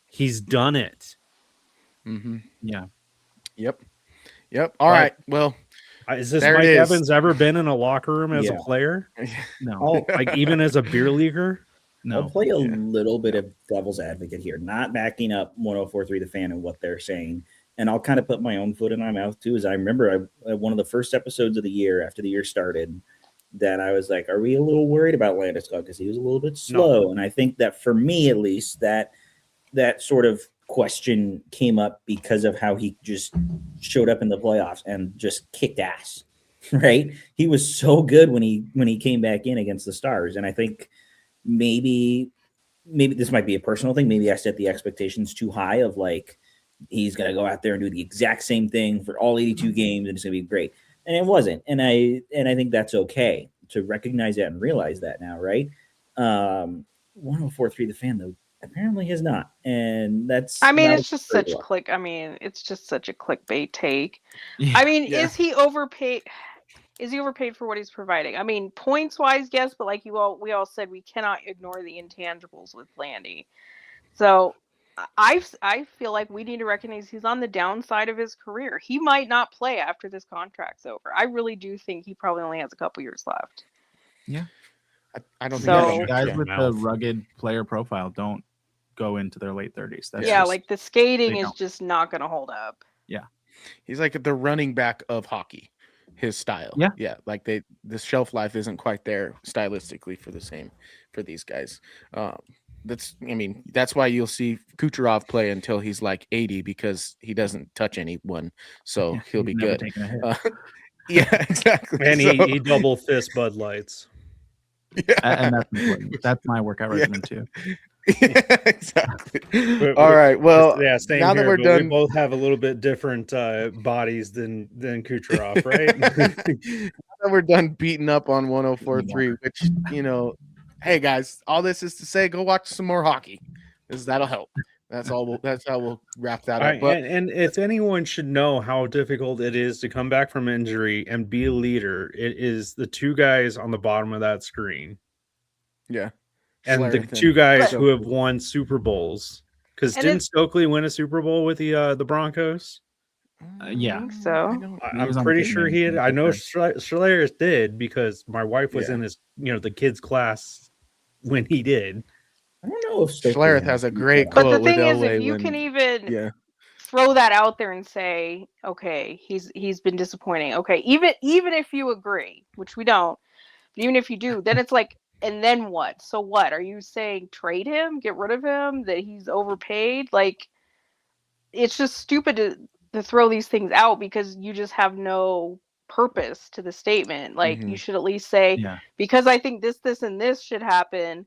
he's done it. Yeah. Yep. All right. Well, Is this there Mike it is. Evans ever been in a locker room as a player? No. Like even as a beer leaguer? No. I'll play a little bit of devil's advocate here, not backing up 104.3 The Fan and what they're saying. And I'll kind of put my own foot in my mouth too. As I remember, one of the first episodes of the year after the year started, that I was like, are we a little worried about Landeskog because he was a little bit slow? And I think that for me, at least, that sort of question came up because of how he just showed up in the playoffs and just kicked ass. Right? He was so good when he came back in against the Stars, and I think maybe this might be a personal thing. Maybe I set the expectations too high of like he's going to go out there and do the exact same thing for all 82 games and it's going to be great. And it wasn't. And I think that's okay to recognize that and realize that now, right? 1043 The Fan though apparently has not. And that's it's just such it's just such a clickbait take. Yeah. Is he overpaid? Is he overpaid for what he's providing? Points wise, yes, but like we all said, we cannot ignore the intangibles with Landy. So I feel like we need to recognize he's on the downside of his career. He might not play after this contract's over. I really do think he probably only has a couple years left. Yeah. I don't So- think Guys with the rugged player profile don't go into their late 30s. That's like the skating they is don't. just not going to hold up. he's like the running back of hockey, his style. Yeah. Like the shelf life isn't quite there stylistically for these guys. That's why you'll see Kucherov play until he's like 80 because he doesn't touch anyone, so he'll be never good. taken a hit. Yeah, exactly. And So- he double fist Bud Lights. And that's important. That's my workout regimen too. Yeah, exactly. All right. Well, yeah, same now here, that we're but done, we both have a little bit different bodies than Kucherov, right? now that we're done beating up on 1043, which hey guys, all this is to say, go watch some more hockey, because that'll help. That's all. That's how we'll wrap that up. But and if anyone should know how difficult it is to come back from injury and be a leader, it is the two guys on the bottom of that screen. yeah, And the Schlereth two guys so who have won Super Bowls. Because And didn't Stokely win a Super Bowl with the Broncos? Yeah. I think so. He was I'm on pretty the sure team he and had. I know sure. Schleier did because my wife was Yeah. in his, the kids' class when he did. I don't know if Stokely Schlereth has a great But quote the thing with is, Elway if you when- can even yeah, throw that out there and say, okay, he's been disappointing. Okay, even if you agree, which we don't, but even if you do, then it's like, and then what? So what? Are you saying trade him, get rid of him, that he's overpaid? Like, it's just stupid to throw these things out because you just have no purpose to the statement. Like, you should at least say, Yeah. because I think this, and this should happen.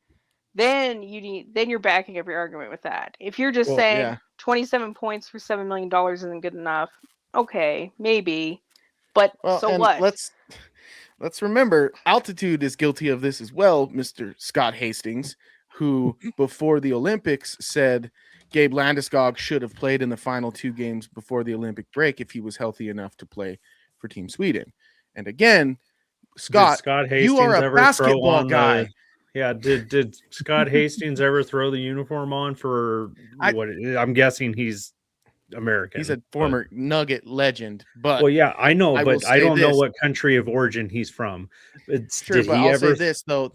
Then you're backing up your argument with that. If you're just saying yeah. 27 points for $7 million isn't good enough, okay, maybe, but Well, so and what? let's remember, Altitude is guilty of this as well, Mr. Scott Hastings, who before the Olympics said Gabe Landeskog should have played in the final 2 games before the Olympic break if he was healthy enough to play for Team Sweden. And again, Scott, you are a basketball guy. Did Scott Hastings ever throw the uniform on for what? I'm guessing he's American. He's a former Nugget legend, but well, yeah, I know, I will but I say don't know this. what country of origin he's from. Sure, Did but he I'll ever? say this though: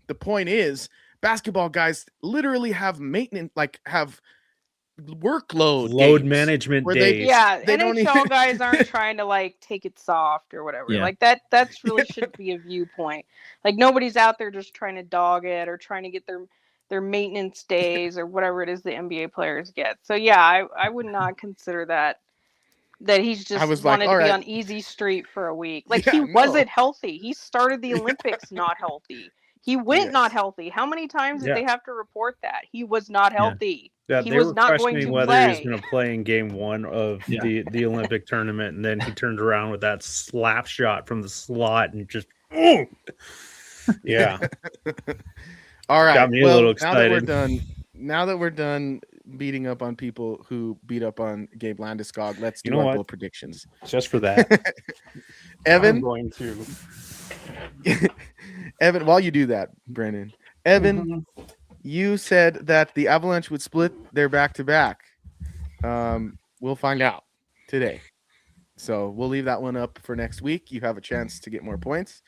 the point is, basketball guys literally have maintenance, like have workload Load days management where they- days. Yeah, they don't NHL even- guys aren't trying to like take it soft or whatever. Yeah. Like that's really should be a viewpoint. Like nobody's out there just trying to dog it or trying to get their maintenance days or whatever it is the NBA players get. So yeah, I would not consider that he's just was like, wanted to all be right. on easy street for a week. Like Yeah, he no. wasn't healthy. He started the Olympics not healthy. He went not Yes. healthy. How many times did Yeah. they have to report that? He was not healthy. Yeah, He they was were not going questioning to whether he was play. going to play in Game 1 of Yeah. the Olympic tournament, and then he turned around with that slap shot from the slot and just, yeah, All right. Got me a well, little now that we're done beating up on people who beat up on Gabe Landeskog, let's do You know our what? bold predictions. just for that. I'm Evan, going to. Evan, while you do that, Brennan, Evan, Mm-hmm. you said that the Avalanche would split their back-to-back. We'll find out today. So we'll leave that one up for next week. You have a chance to get more points.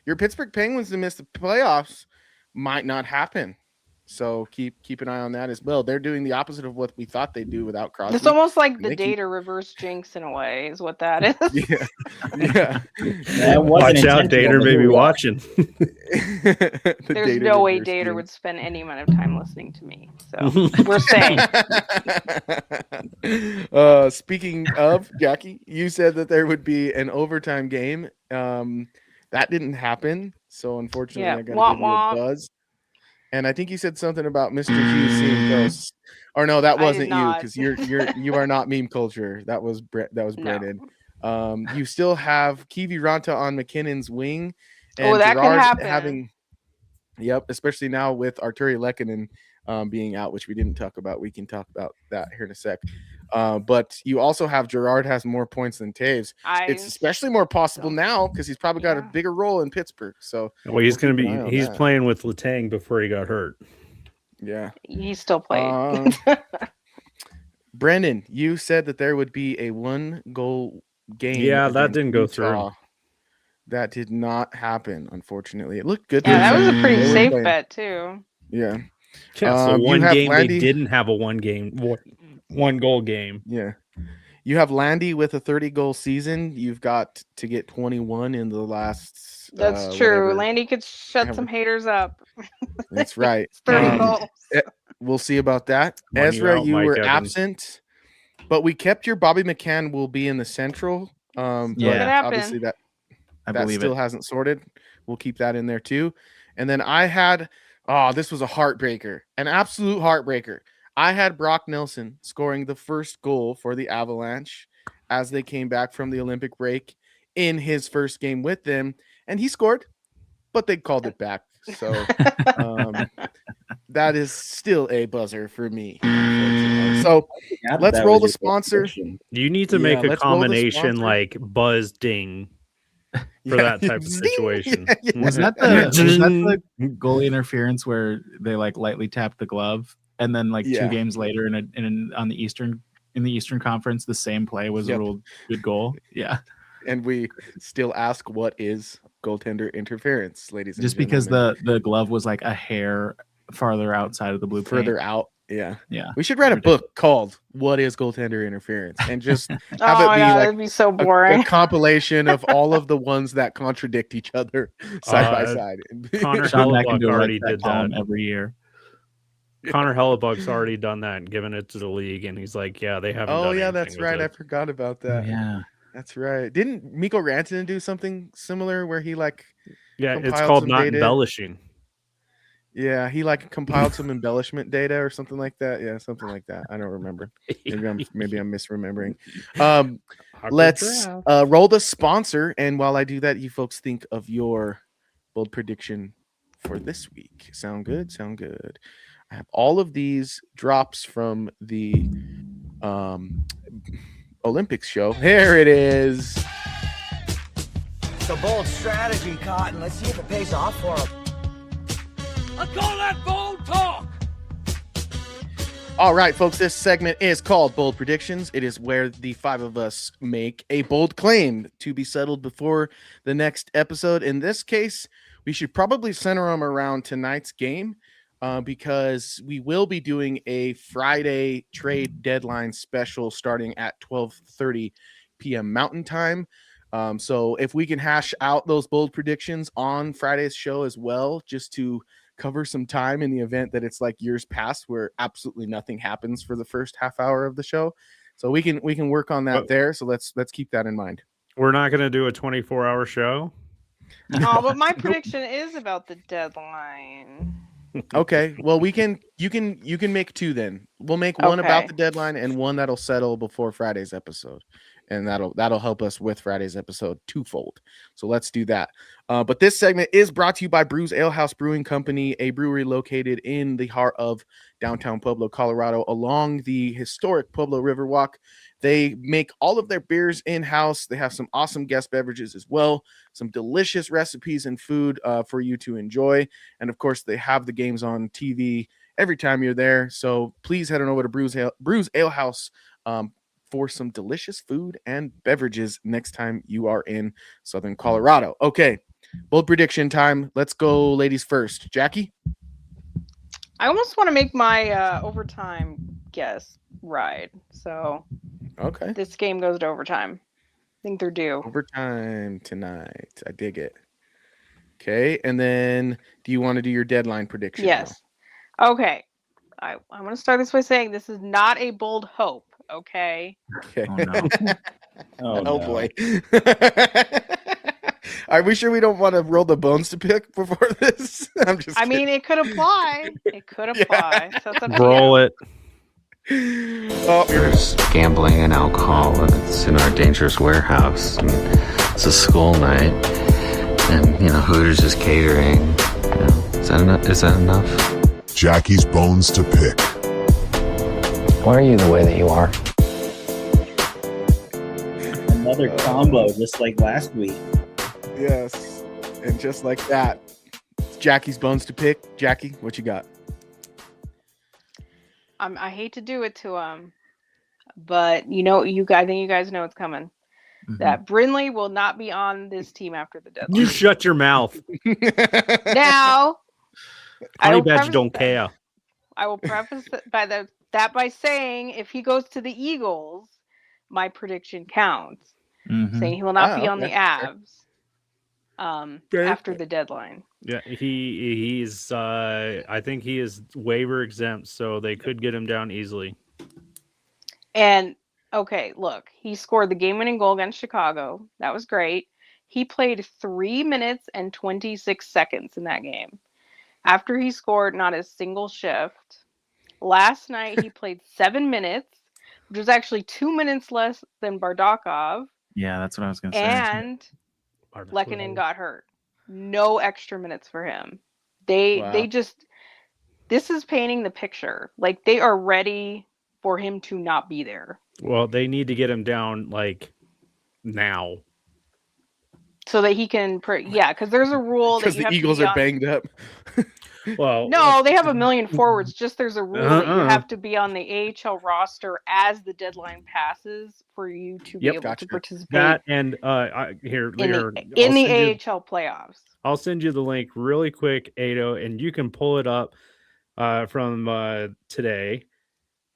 Your Pittsburgh Penguins to miss the playoffs might not happen. So keep an eye on that as well. They're doing the opposite of what we thought they'd do without Crosby. It's almost like the They keep- data reverse jinx in a way, is what that is. Yeah. That wasn't Watch out, intentional, Dater but may here be we are. watching. There's no way reverse Data jinx. would spend any amount of time listening to me. So we're saying. Speaking of, Jackie, you said that there would be an overtime game. That didn't happen. So unfortunately, Yeah, I got to womp give you a womp. buzz. And I think you said something about Mr. Hughes seeing ghosts. Or no, that I did wasn't you, not. because you are not meme culture. That was No. Brennan. You still have Kiwi Ranta on McKinnon's wing, and Oh, that could Gerard's happen. having. Yep, especially now with Artturi Lehkonen being out, which we didn't talk about. We can talk about that here in a sec. But you also have Gerard has more points than Taves. It's especially more possible now because he's probably got a bigger role in Pittsburgh. So Well, he's we'll going to keep an eye on be. He's that. playing with Letang before he got hurt. Yeah. He still played. Brendan, you said that there would be a 1-goal game. Yeah, that against didn't go Utah. through. That did not happen, unfortunately. It looked good. Yeah, that was a pretty They were safe playing. bet too. Yeah. Yeah, so You one have game Landy- they didn't have a one goal game. Yeah. You have Landy with a 30-goal season. You've got to get 21 in the last. That's true. whatever. Landy could shut Yeah, some haters up. That's right. It's 30 goals. We'll see about that. Run you Ezra, out, you Mike were Evans. absent, but we kept your Bobby McCann will be in the central. But Yeah. Could happen. obviously that I that believe still it. hasn't sorted. We'll keep that in there too. And then I had, this was a heartbreaker, an absolute heartbreaker. I had Brock Nelson scoring the first goal for the Avalanche as they came back from the Olympic break in his first game with them, and he scored, but they called it back. So that is still a buzzer for me. So let's roll the sponsor. You need to Yeah, make a let's roll the combination sponsor. like buzz ding for Yeah. that type of situation. Was that the goalie interference where they like lightly tapped the glove, and then like Yeah. 2 games later in the Eastern Conference, the same play was Yep. ruled good goal? Yeah, And we still ask, what is goaltender interference, ladies and just gentlemen? because the glove was like a hair farther outside of the blue paint. further out. Yeah. Yeah, We should write a Ridiculous. book called What is Goaltender Interference? And just have Oh it my be god, like that'd be so a boring. compilation of all of the ones that contradict each other side by Uh, side. Connor Sean Hellebuck McIndoe already writes that did column that. every year. Connor Hellebuck's already done that and given it to the league, and he's like, "Yeah, they haven't." Oh done yeah, anything that's with right. I it." forgot about that. Yeah, That's right. Didn't Mikko Rantanen do something similar where he like Yeah, it's compiled called some not data? embellishing. Yeah, he like compiled some embellishment data or something like that. Yeah, something like that. I don't remember. Maybe I'm misremembering. Awkward Let's draft. roll the sponsor, and while I do that, you folks think of your bold prediction for this week. Sound good? Sound good. I have all of these drops from the Olympics show. Here it is. It's a bold strategy, Cotton. Let's see if it pays off for him. I call that bold talk. All right, folks, this segment is called Bold Predictions. It is where the 5 of us make a bold claim to be settled before the next episode. In this case, we should probably center them around tonight's game because we will be doing a Friday trade deadline special starting at 12:30 p.m. Mountain Time. So if we can hash out those bold predictions on Friday's show as well, just to cover some time in the event that it's like years past where absolutely nothing happens for the first half hour of the show. So we can work on that there. So let's keep that in mind. We're not going to do a 24-hour show. Oh, but my prediction is about the deadline. Okay. Well, you can make 2 then. We'll make one Okay. about the deadline and one that'll settle before Friday's episode. And that'll help us with Friday's episode twofold. So let's do that. But this segment is brought to you by Brews Ale House Brewing Company, a brewery located in the heart of downtown Pueblo, Colorado, along the historic Pueblo Riverwalk. They make all of their beers in-house. They have some awesome guest beverages as well, some delicious recipes and food for you to enjoy. And of course, they have the games on TV every time you're there. So please head on over to Brews Ale House for some delicious food and beverages next time you are in Southern Colorado. Okay, bold prediction time. Let's go, ladies first. Jackie? I almost want to make my overtime guess right. So Okay. this game goes to overtime. I think they're due. Overtime tonight. I dig it. Okay, and then do you want to do your deadline prediction? Yes. Okay. I want to start this by saying this is not a bold hope. Okay. Okay. Oh no. Oh, no. Boy. Are we sure we don't want to roll the bones to pick before this? I'm just. I mean, it could apply. It could apply. So it's up to Roll you. it. Oh, There's gambling and alcohol, and it's in our dangerous warehouse. And it's a school night, and Hooters is catering. Is that enough? Is that enough? Jackie's bones to pick. Why are you the way that you are? Another combo, just like last week. yes. And just like that, it's Jackie's bones to pick. Jackie, what you got? I hate to do it to him, but I think you guys know it's coming. Mhm. That Brindley will not be on this team after the deadline. You shut your mouth. Now, Honey will badger preface don't that- care. I will preface by saying if he goes to the Eagles, my prediction counts. Mhm. Saying he will not be on the okay. Avs Okay. after the deadline. Yeah, he's I think he is waiver exempt, so they could get him down easily. And okay, look, he scored the game-winning goal against Chicago. That was great. He played 3 minutes and 26 seconds in that game. After he scored, not a single shift. Last night, he played 7 minutes, which was actually 2 minutes less than Bardakov. Yeah, that's what I was gonna say. And Lehkonen got hurt. No extra minutes for him. They just, this is painting the picture. Like, they are ready for him to not be there. Well, they need to get him down like now. So that he can, because there's a rule that Because you the have Eagles to be are on, banged up. Well, no, they have a million forwards. Just there's a rule that you Uh-uh. have to be on the AHL roster as the deadline passes for you to be Yep, able gotcha. to participate that and in the AHL playoffs. I'll send you the link really quick, Ado, and you can pull it up from today.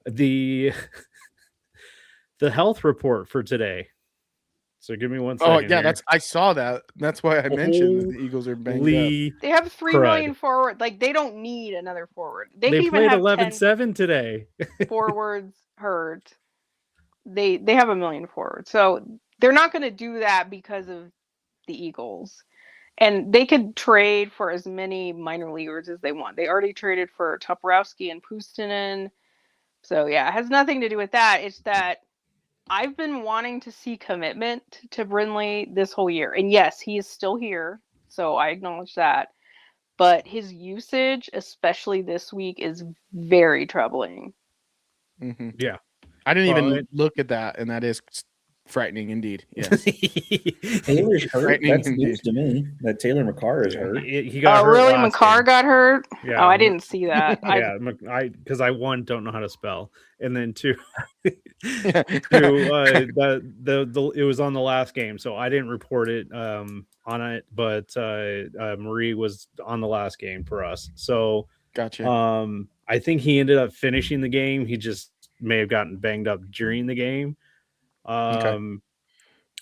The the health report for today. So give me 1 second. Oh yeah, here. I saw that. That's why I mentioned that the Eagles are banged up. Holy They have 3 crud. million forward. Like, they don't need another forward. They can even played have 11-7 today. 10 forwards hurt. They have a million forwards. So they're not going to do that because of the Eagles. And they could trade for as many minor leaguers as they want. They already traded for Toporowski and Pustinen. So yeah, it has nothing to do with that. It's that I've been wanting to see commitment to Brindley this whole year. And yes, he is still here. So I acknowledge that. But his usage, especially this week, is very troubling. Mhm. Yeah. I didn't Well, even look at that, and that is frightening indeed. Yes. Taylor's hurt. Frightening That's indeed. news to me. That Taylor McCarr is hurt. He got Oh, hurt really? last McCarr game. got hurt? Yeah, Oh, I didn't see that. Yeah, because I one don't know how to spell, and then two, Yeah. it was on the last game, so I didn't report it on it, but Marie was on the last game for us. So Gotcha. I think he ended up finishing the game. He just may have gotten banged up during the game.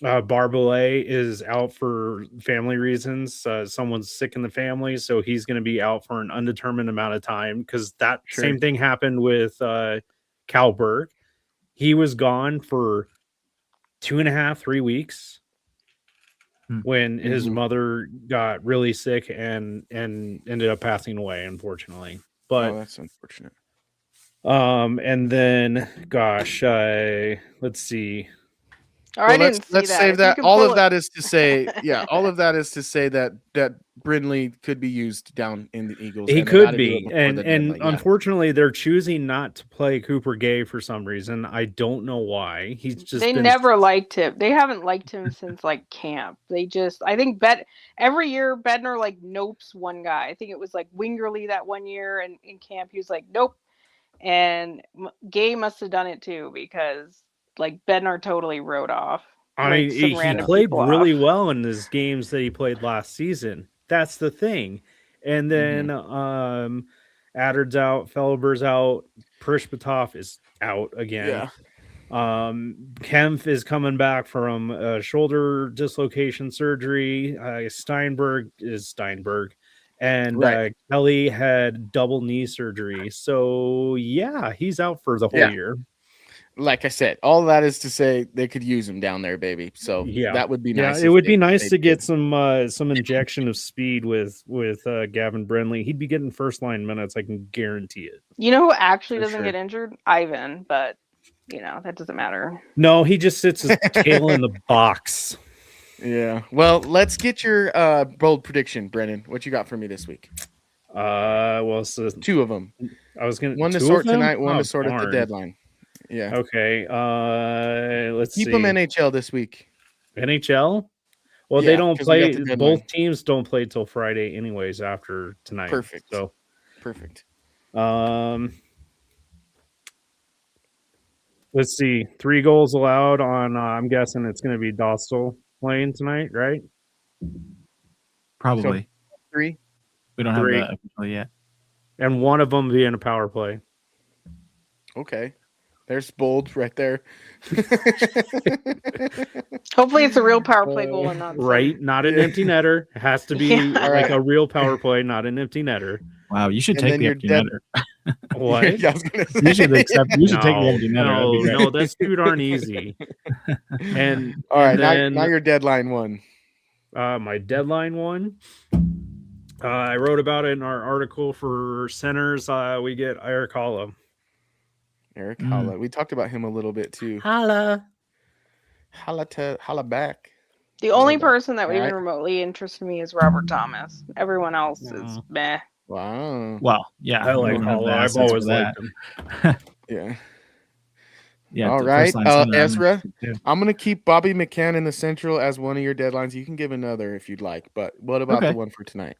Barbelet is out for family reasons. Someone's sick in the family, so he's going to be out for an undetermined amount of time, because that same thing happened with Cal Burke. He was gone for 2.5, 3 weeks when his mother got really sick and ended up passing away, unfortunately. But that's unfortunate. And then, gosh, let's see. I didn't see let's that. save If that. you can All pull of it- that is to say, all of that is to say that Brindley could be used down in the Eagles. He and they could gotta do it be, before and the deadline, yeah. unfortunately, they're choosing not to play Cooper Gay for some reason. I don't know why. He's just They never liked him. They haven't liked him since like camp. They just, I think, every year Bednar like nopes one guy. I think it was like Wingerly that one year, and in camp he was like nope, and Gay must have done it too, because like Bednar totally wrote off. I mean, some he random played people really off. well in his games that he played last season. That's the thing. And then Addard's out. Felber's out. Prishpatov is out again. Yeah. Kempf is coming back from shoulder dislocation surgery. Steinberg, and Right. Kelly had double knee surgery. So yeah, he's out for the whole Yeah. year. Like I said, all that is to say they could use him down there, baby. So Yeah, that would be yeah. nice. It if would be they nice to get did. some injection of speed with Gavin Brindley. He'd be getting first line minutes. I can guarantee it. You know who actually For doesn't sure. get injured? Ivan, but that doesn't matter. No, he just sits his tail in the box. Yeah. Well, let's get your bold prediction, Brennan. What you got for me this week? Well, so Two of them. I was gonna One to two sort of them? tonight, one Oh, to sort at the darn. deadline. Yeah. Okay. Let's Keep see. them NHL this week. NHL. Well, Yeah, they don't 'cause we got play. the deadline. Both teams don't play till Friday, anyways. After tonight. Perfect. So, Perfect. let's see. 3 goals allowed on. I'm guessing it's going to be Dostal playing tonight, right? Probably. 3. We don't have 3. that officially yet. And one of them being a power play. Okay. There's bold right there. Hopefully, it's a real power play goal and not some- Right, not an empty netter. It has to be Yeah. like a real power play, not an empty netter. Wow, you should And take then the you're empty dead. netter. What? Yeah, I was gonna You should say. accept. You should take the empty netter. No, That'd be great. no, that's too darn easy. And All right, and now then, your deadline one. my deadline one. I wrote about it in our article for centers. We get Eric Holla. Eric Holla. We talked about him a little bit too. Holla. Holla back. The only person that would All even right. remotely interest me is Robert Thomas. Everyone else is meh. Wow. Well, yeah, I we like don't have the Holla. I've assets always for that. liked him. Yeah. Yeah. All the right. first line center, I'm Ezra, interested too. I'm going to keep Bobby McCann in the Central as one of your deadlines. You can give another if you'd like, but what about Okay. the one for tonight?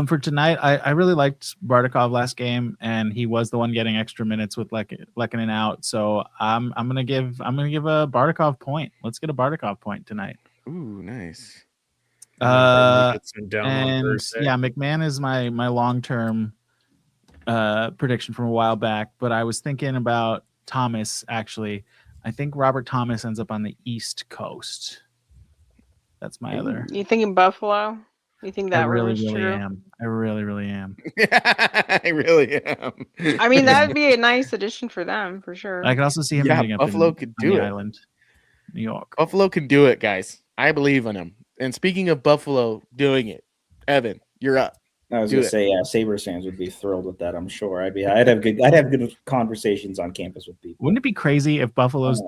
For tonight, I really liked Bardakov last game, and he was the one getting extra minutes with Lehkonen out. So I'm gonna give a Bardakov point. Let's get a Bardakov point tonight. Ooh, nice. Down on And Thursday. yeah, McMahon is my long-term prediction from a while back, but I was thinking about Thomas actually. I think Robert Thomas ends up on the East Coast. That's my other. You thinking Buffalo? You think that I really, rumor's really true? am. I really, really am. I really am. I mean, that'd be a nice addition for them for sure. I could also see him Yeah, ending up Buffalo in, could on do the it. island, New York. Buffalo can do it, guys. I believe in him. And speaking of Buffalo doing it, Evan, you're up. I was Do gonna it. say, yeah, Sabres fans would be thrilled with that. I'm sure. I'd have good conversations on campus with people. Wouldn't it be crazy if Buffalo's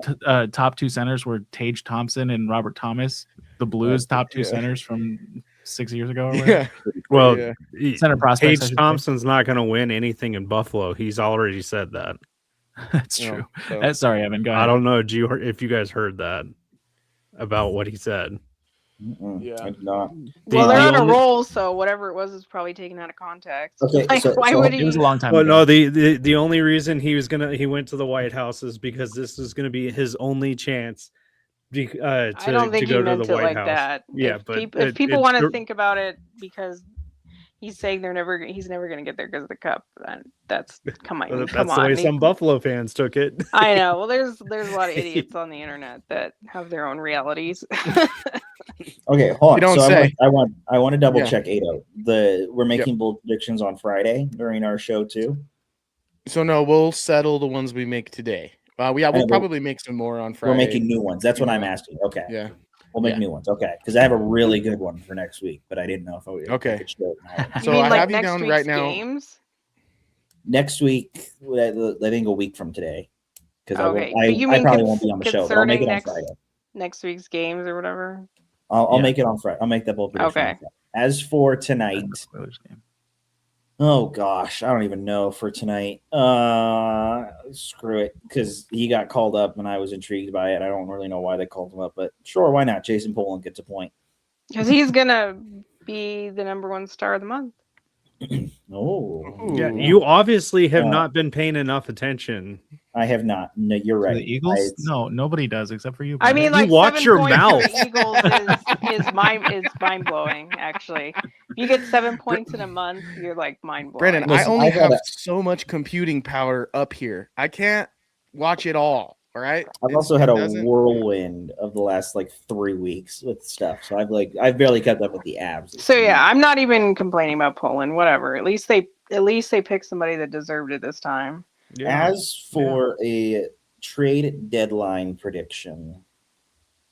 top 2 centers were Tage Thompson and Robert Thomas, the Blues' top 2 yeah. centers from 6 years ago? Or whatever? Yeah. Well, Yeah. Center prospects, I Paige should say. Thompson's not going to win anything in Buffalo. He's already said that. That's No, true. so- Sorry, Evan. Go ahead. I don't know. If you guys heard that about what he said? Yeah. I did not. Well, they're the on a only- roll, so whatever it was is probably taken out of context. Okay, Like, so- why so would It he? was a long time Well, ago. no. The only reason he went to the White House is because this is going to be his only chance. To I don't think to he go to meant the it White like House. that. Yeah, if but if people it's want to dir- think about it because he's saying he's never going to get there because of the cup, then that's come on. That's come the on. way some Buffalo fans took it. I know. Well, there's a lot of idiots on the internet that have their own realities. Okay, hold on. You don't So say. I want to double Yeah. check Ado. We're making bold predictions on Friday during our show too. So no, we'll settle the ones we make today. We'll but probably make some more on Friday. We're making new ones. That's what I'm asking. Okay. Yeah. We'll make Yeah. new ones. Okay. Because I have a really good one for next week, but I didn't know if I Okay. could show it now. So you mean I like have you next down week's right now. games? Next week, I think a week from today. Because Okay, I but you I mean probably won't be on the show, but I'll make it on concerning Friday. Next week's games or whatever. I'll Yeah. make it on Friday. I'll make that bold prediction. Okay. on Friday. As for tonight, Spoilers game. oh gosh, I don't even know for tonight. Screw it, because he got called up and I was intrigued by it. I don't really know why they called him up, but sure, why not? Jason Poland gets a point. Because he's gonna be the #1 star of the month. Oh, Yeah, you obviously have Uh, not been paying enough attention. I have not. No, you're To right. the Eagles? I- No, nobody does except for you. I mean, Brandon. You like watch 7 your points mouth. for the Eagles is mind blowing. Actually, if you get 7 points in a month, you're like mind blowing. Brandon, Listen, I only I have gotta- so much computing power up here. I can't watch it all. All right. I've also had a whirlwind of the last like 3 weeks with stuff, so I've barely kept up with the abs. So yeah, I'm not even complaining about Poland. Whatever. At least they picked somebody that deserved it this time. Yeah. As for a trade deadline prediction,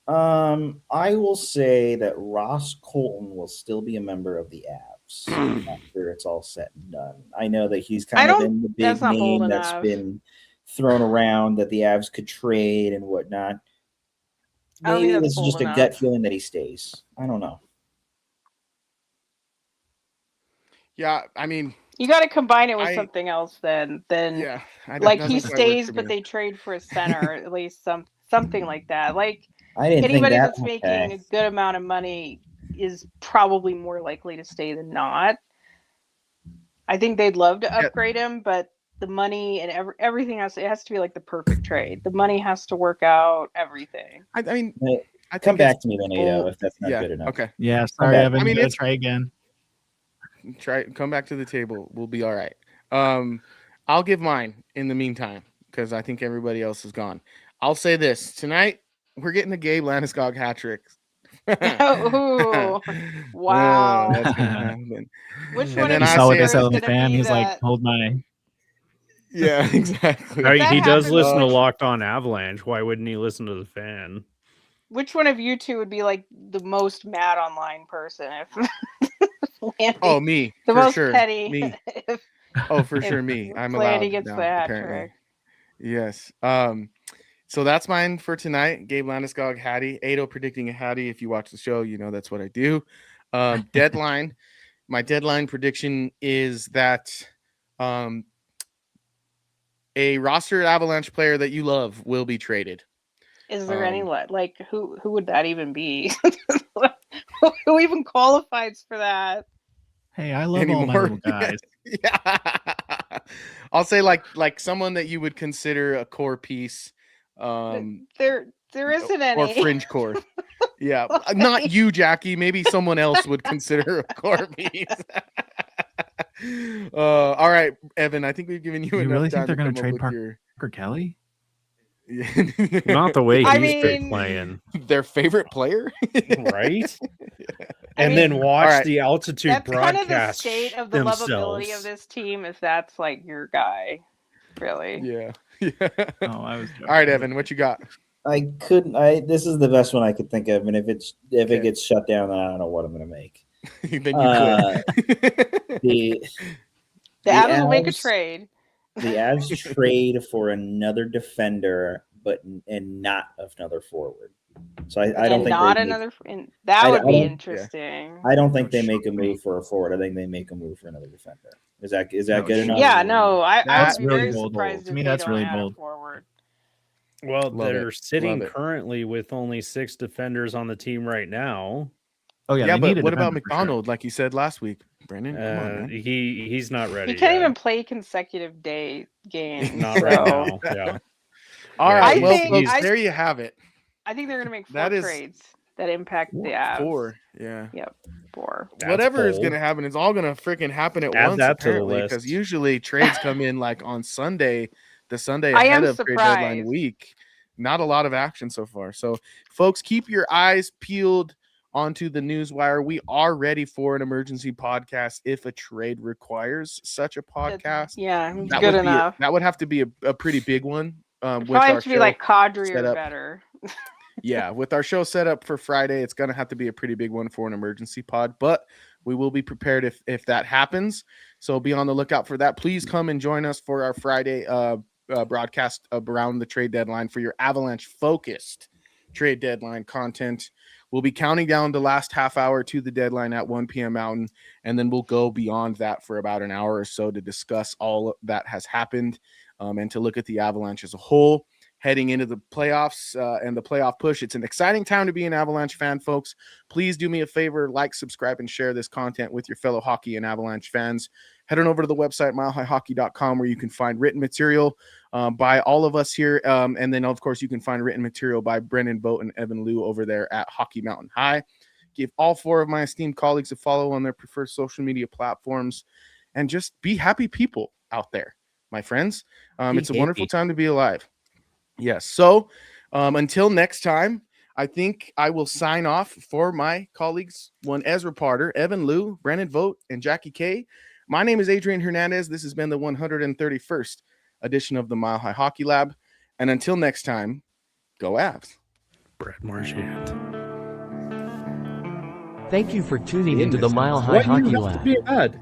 I will say that Ross Colton will still be a member of the Avs after it's all said and done. I know that he's kind of been the big that's not bold name that's enough. been thrown around that the Avs could trade and whatnot. I don't Maybe think this that's is just bold a gut enough. feeling that he stays. I don't know. Yeah, I mean, You got to combine it with I- something else. Then yeah, like doesn't he quite work stays, for but me. they trade for a center, at least something like that. Like I didn't think anybody that. that's making a good amount of money is probably more likely to stay than not. I think they'd love to upgrade him, but the money and everything has to be like the perfect trade. The money has to work out. Everything. I mean, I Come think back it's to me then, Ado, full- if that's not yeah, good enough. Okay. Yeah, sorry, back. Evan. I mean, you gotta it's- try again. Come back to the table. We'll be all right. I'll give mine in the meantime because I think everybody else is gone. I'll say this tonight: we're getting the Gabe Landeskog hat trick. Ooh, wow. That's gonna happen. Which And one then of He I you saw what say they is said on the gonna fan. be He's like, that- hold my. Yeah, exactly. I mean, he that does happens- listen to Locked On Avalanche. Why wouldn't he listen to the fan? Which one of you two would be like the most mad online person? If Landy, Oh, me the for most sure. petty. Me. If Oh, for if sure, me. I'm Landy allowed gets now, the hat apparently. trick. Yes. So that's mine for tonight. Gabe Landeskog, Hattie. Ado predicting a Hattie. If you watch the show, you know that's what I do. Deadline. My deadline prediction is that a rostered Avalanche player that you love will be traded. Is there any like who would that even be? Who even qualifies for that? Hey, I love all my Anymore. little guys. Yeah. I'll say like someone that you would consider a core piece. There isn't any. Or fringe core. Yeah. Not you, Jackie. Maybe someone else would consider a core piece. All right, Evan. I think we've given you You enough really time think they're to going come to up trade with Parker your Kelly? Not the way I he's been mean- playing, their favorite player. right? I And mean, then watch right. the altitude That's kind of the broadcast state of the lovability themselves. of this team. If that's like your guy, really. Yeah. Yeah. Oh, I was joking. All right, Evan. What you got? I couldn't. This is the best one I could think of, and if Okay. it gets shut down, then I don't know what I'm going to make. Then you quit. The The Avs will make a Avs- trade. the Avs trade for another defender, and not another forward. So I don't And think not they make- another. That I would be don't- interesting. I don't think they Don't make a shock me. move for a forward. I think they make a move for another defender. Is that That good would enough? Yeah, no, I That's would be really very bold. surprised To if me, they that's don't really add a bold. forward. Well, Love they're it. sitting Love it. currently with only 6 defenders on the team right now. Oh, yeah. Yeah, they need but a what about defender for sure. McDonald, like you said last week, Brandon? Come on, man. He's not ready. He can't yet. even play consecutive day games. Not so right now. Yeah. All Yeah, right, I well, think- folks, I- there you have it. I think they're gonna make 4 That is- trades that impact the Avs. 4. Yeah. Yep, 4. That's Whatever is bold. going to happen, it's all going to freaking happen at Add once, that to the apparently, list. because usually trades come in like on Sunday, the Sunday I ahead am of trade deadline surprised. week. Not a lot of action so far. So, folks, keep your eyes peeled onto the newswire. We are ready for an emergency podcast if a trade requires such a podcast. Yeah, That good would be enough. that would have to be a pretty big one. With Probably our have to be show like Kadri set or up. better. Yeah, with our show set up for Friday, it's going to have to be a pretty big one for an emergency pod, but we will be prepared if that happens. So be on the lookout for that. Please come and join us for our Friday broadcast around the trade deadline for your Avalanche focused trade deadline content. We'll be counting down the last half hour to the deadline at 1 p.m. Mountain, and then we'll go beyond that for about an hour or so to discuss all that has happened and to look at the Avalanche as a whole. heading into the playoffs and the playoff push. It's an exciting time to be an Avalanche fan, folks. Please do me a favor, like, subscribe, and share this content with your fellow hockey and Avalanche fans. Head on over to the website, milehighhockey.com, where you can find written material by all of us here. And then, of course, you can find written material by Brendan Boat and Evan Liu over there at Hockey Mountain High. Give all 4 of my esteemed colleagues a follow on their preferred social media platforms, and just be happy people out there, my friends. It's a wonderful time to be alive. Yes. So until next time, I think I will sign off for my colleagues, one Ezra Parter, Evan Liu, Brendan Vogt, and Jackie K. My name is Adrian Hernandez. This has been the 131st edition of the Mile High Hockey Lab. And until next time, go Avs. Brad Marchand. Thank you for tuning into the Mile High Hockey Lab. Be bad.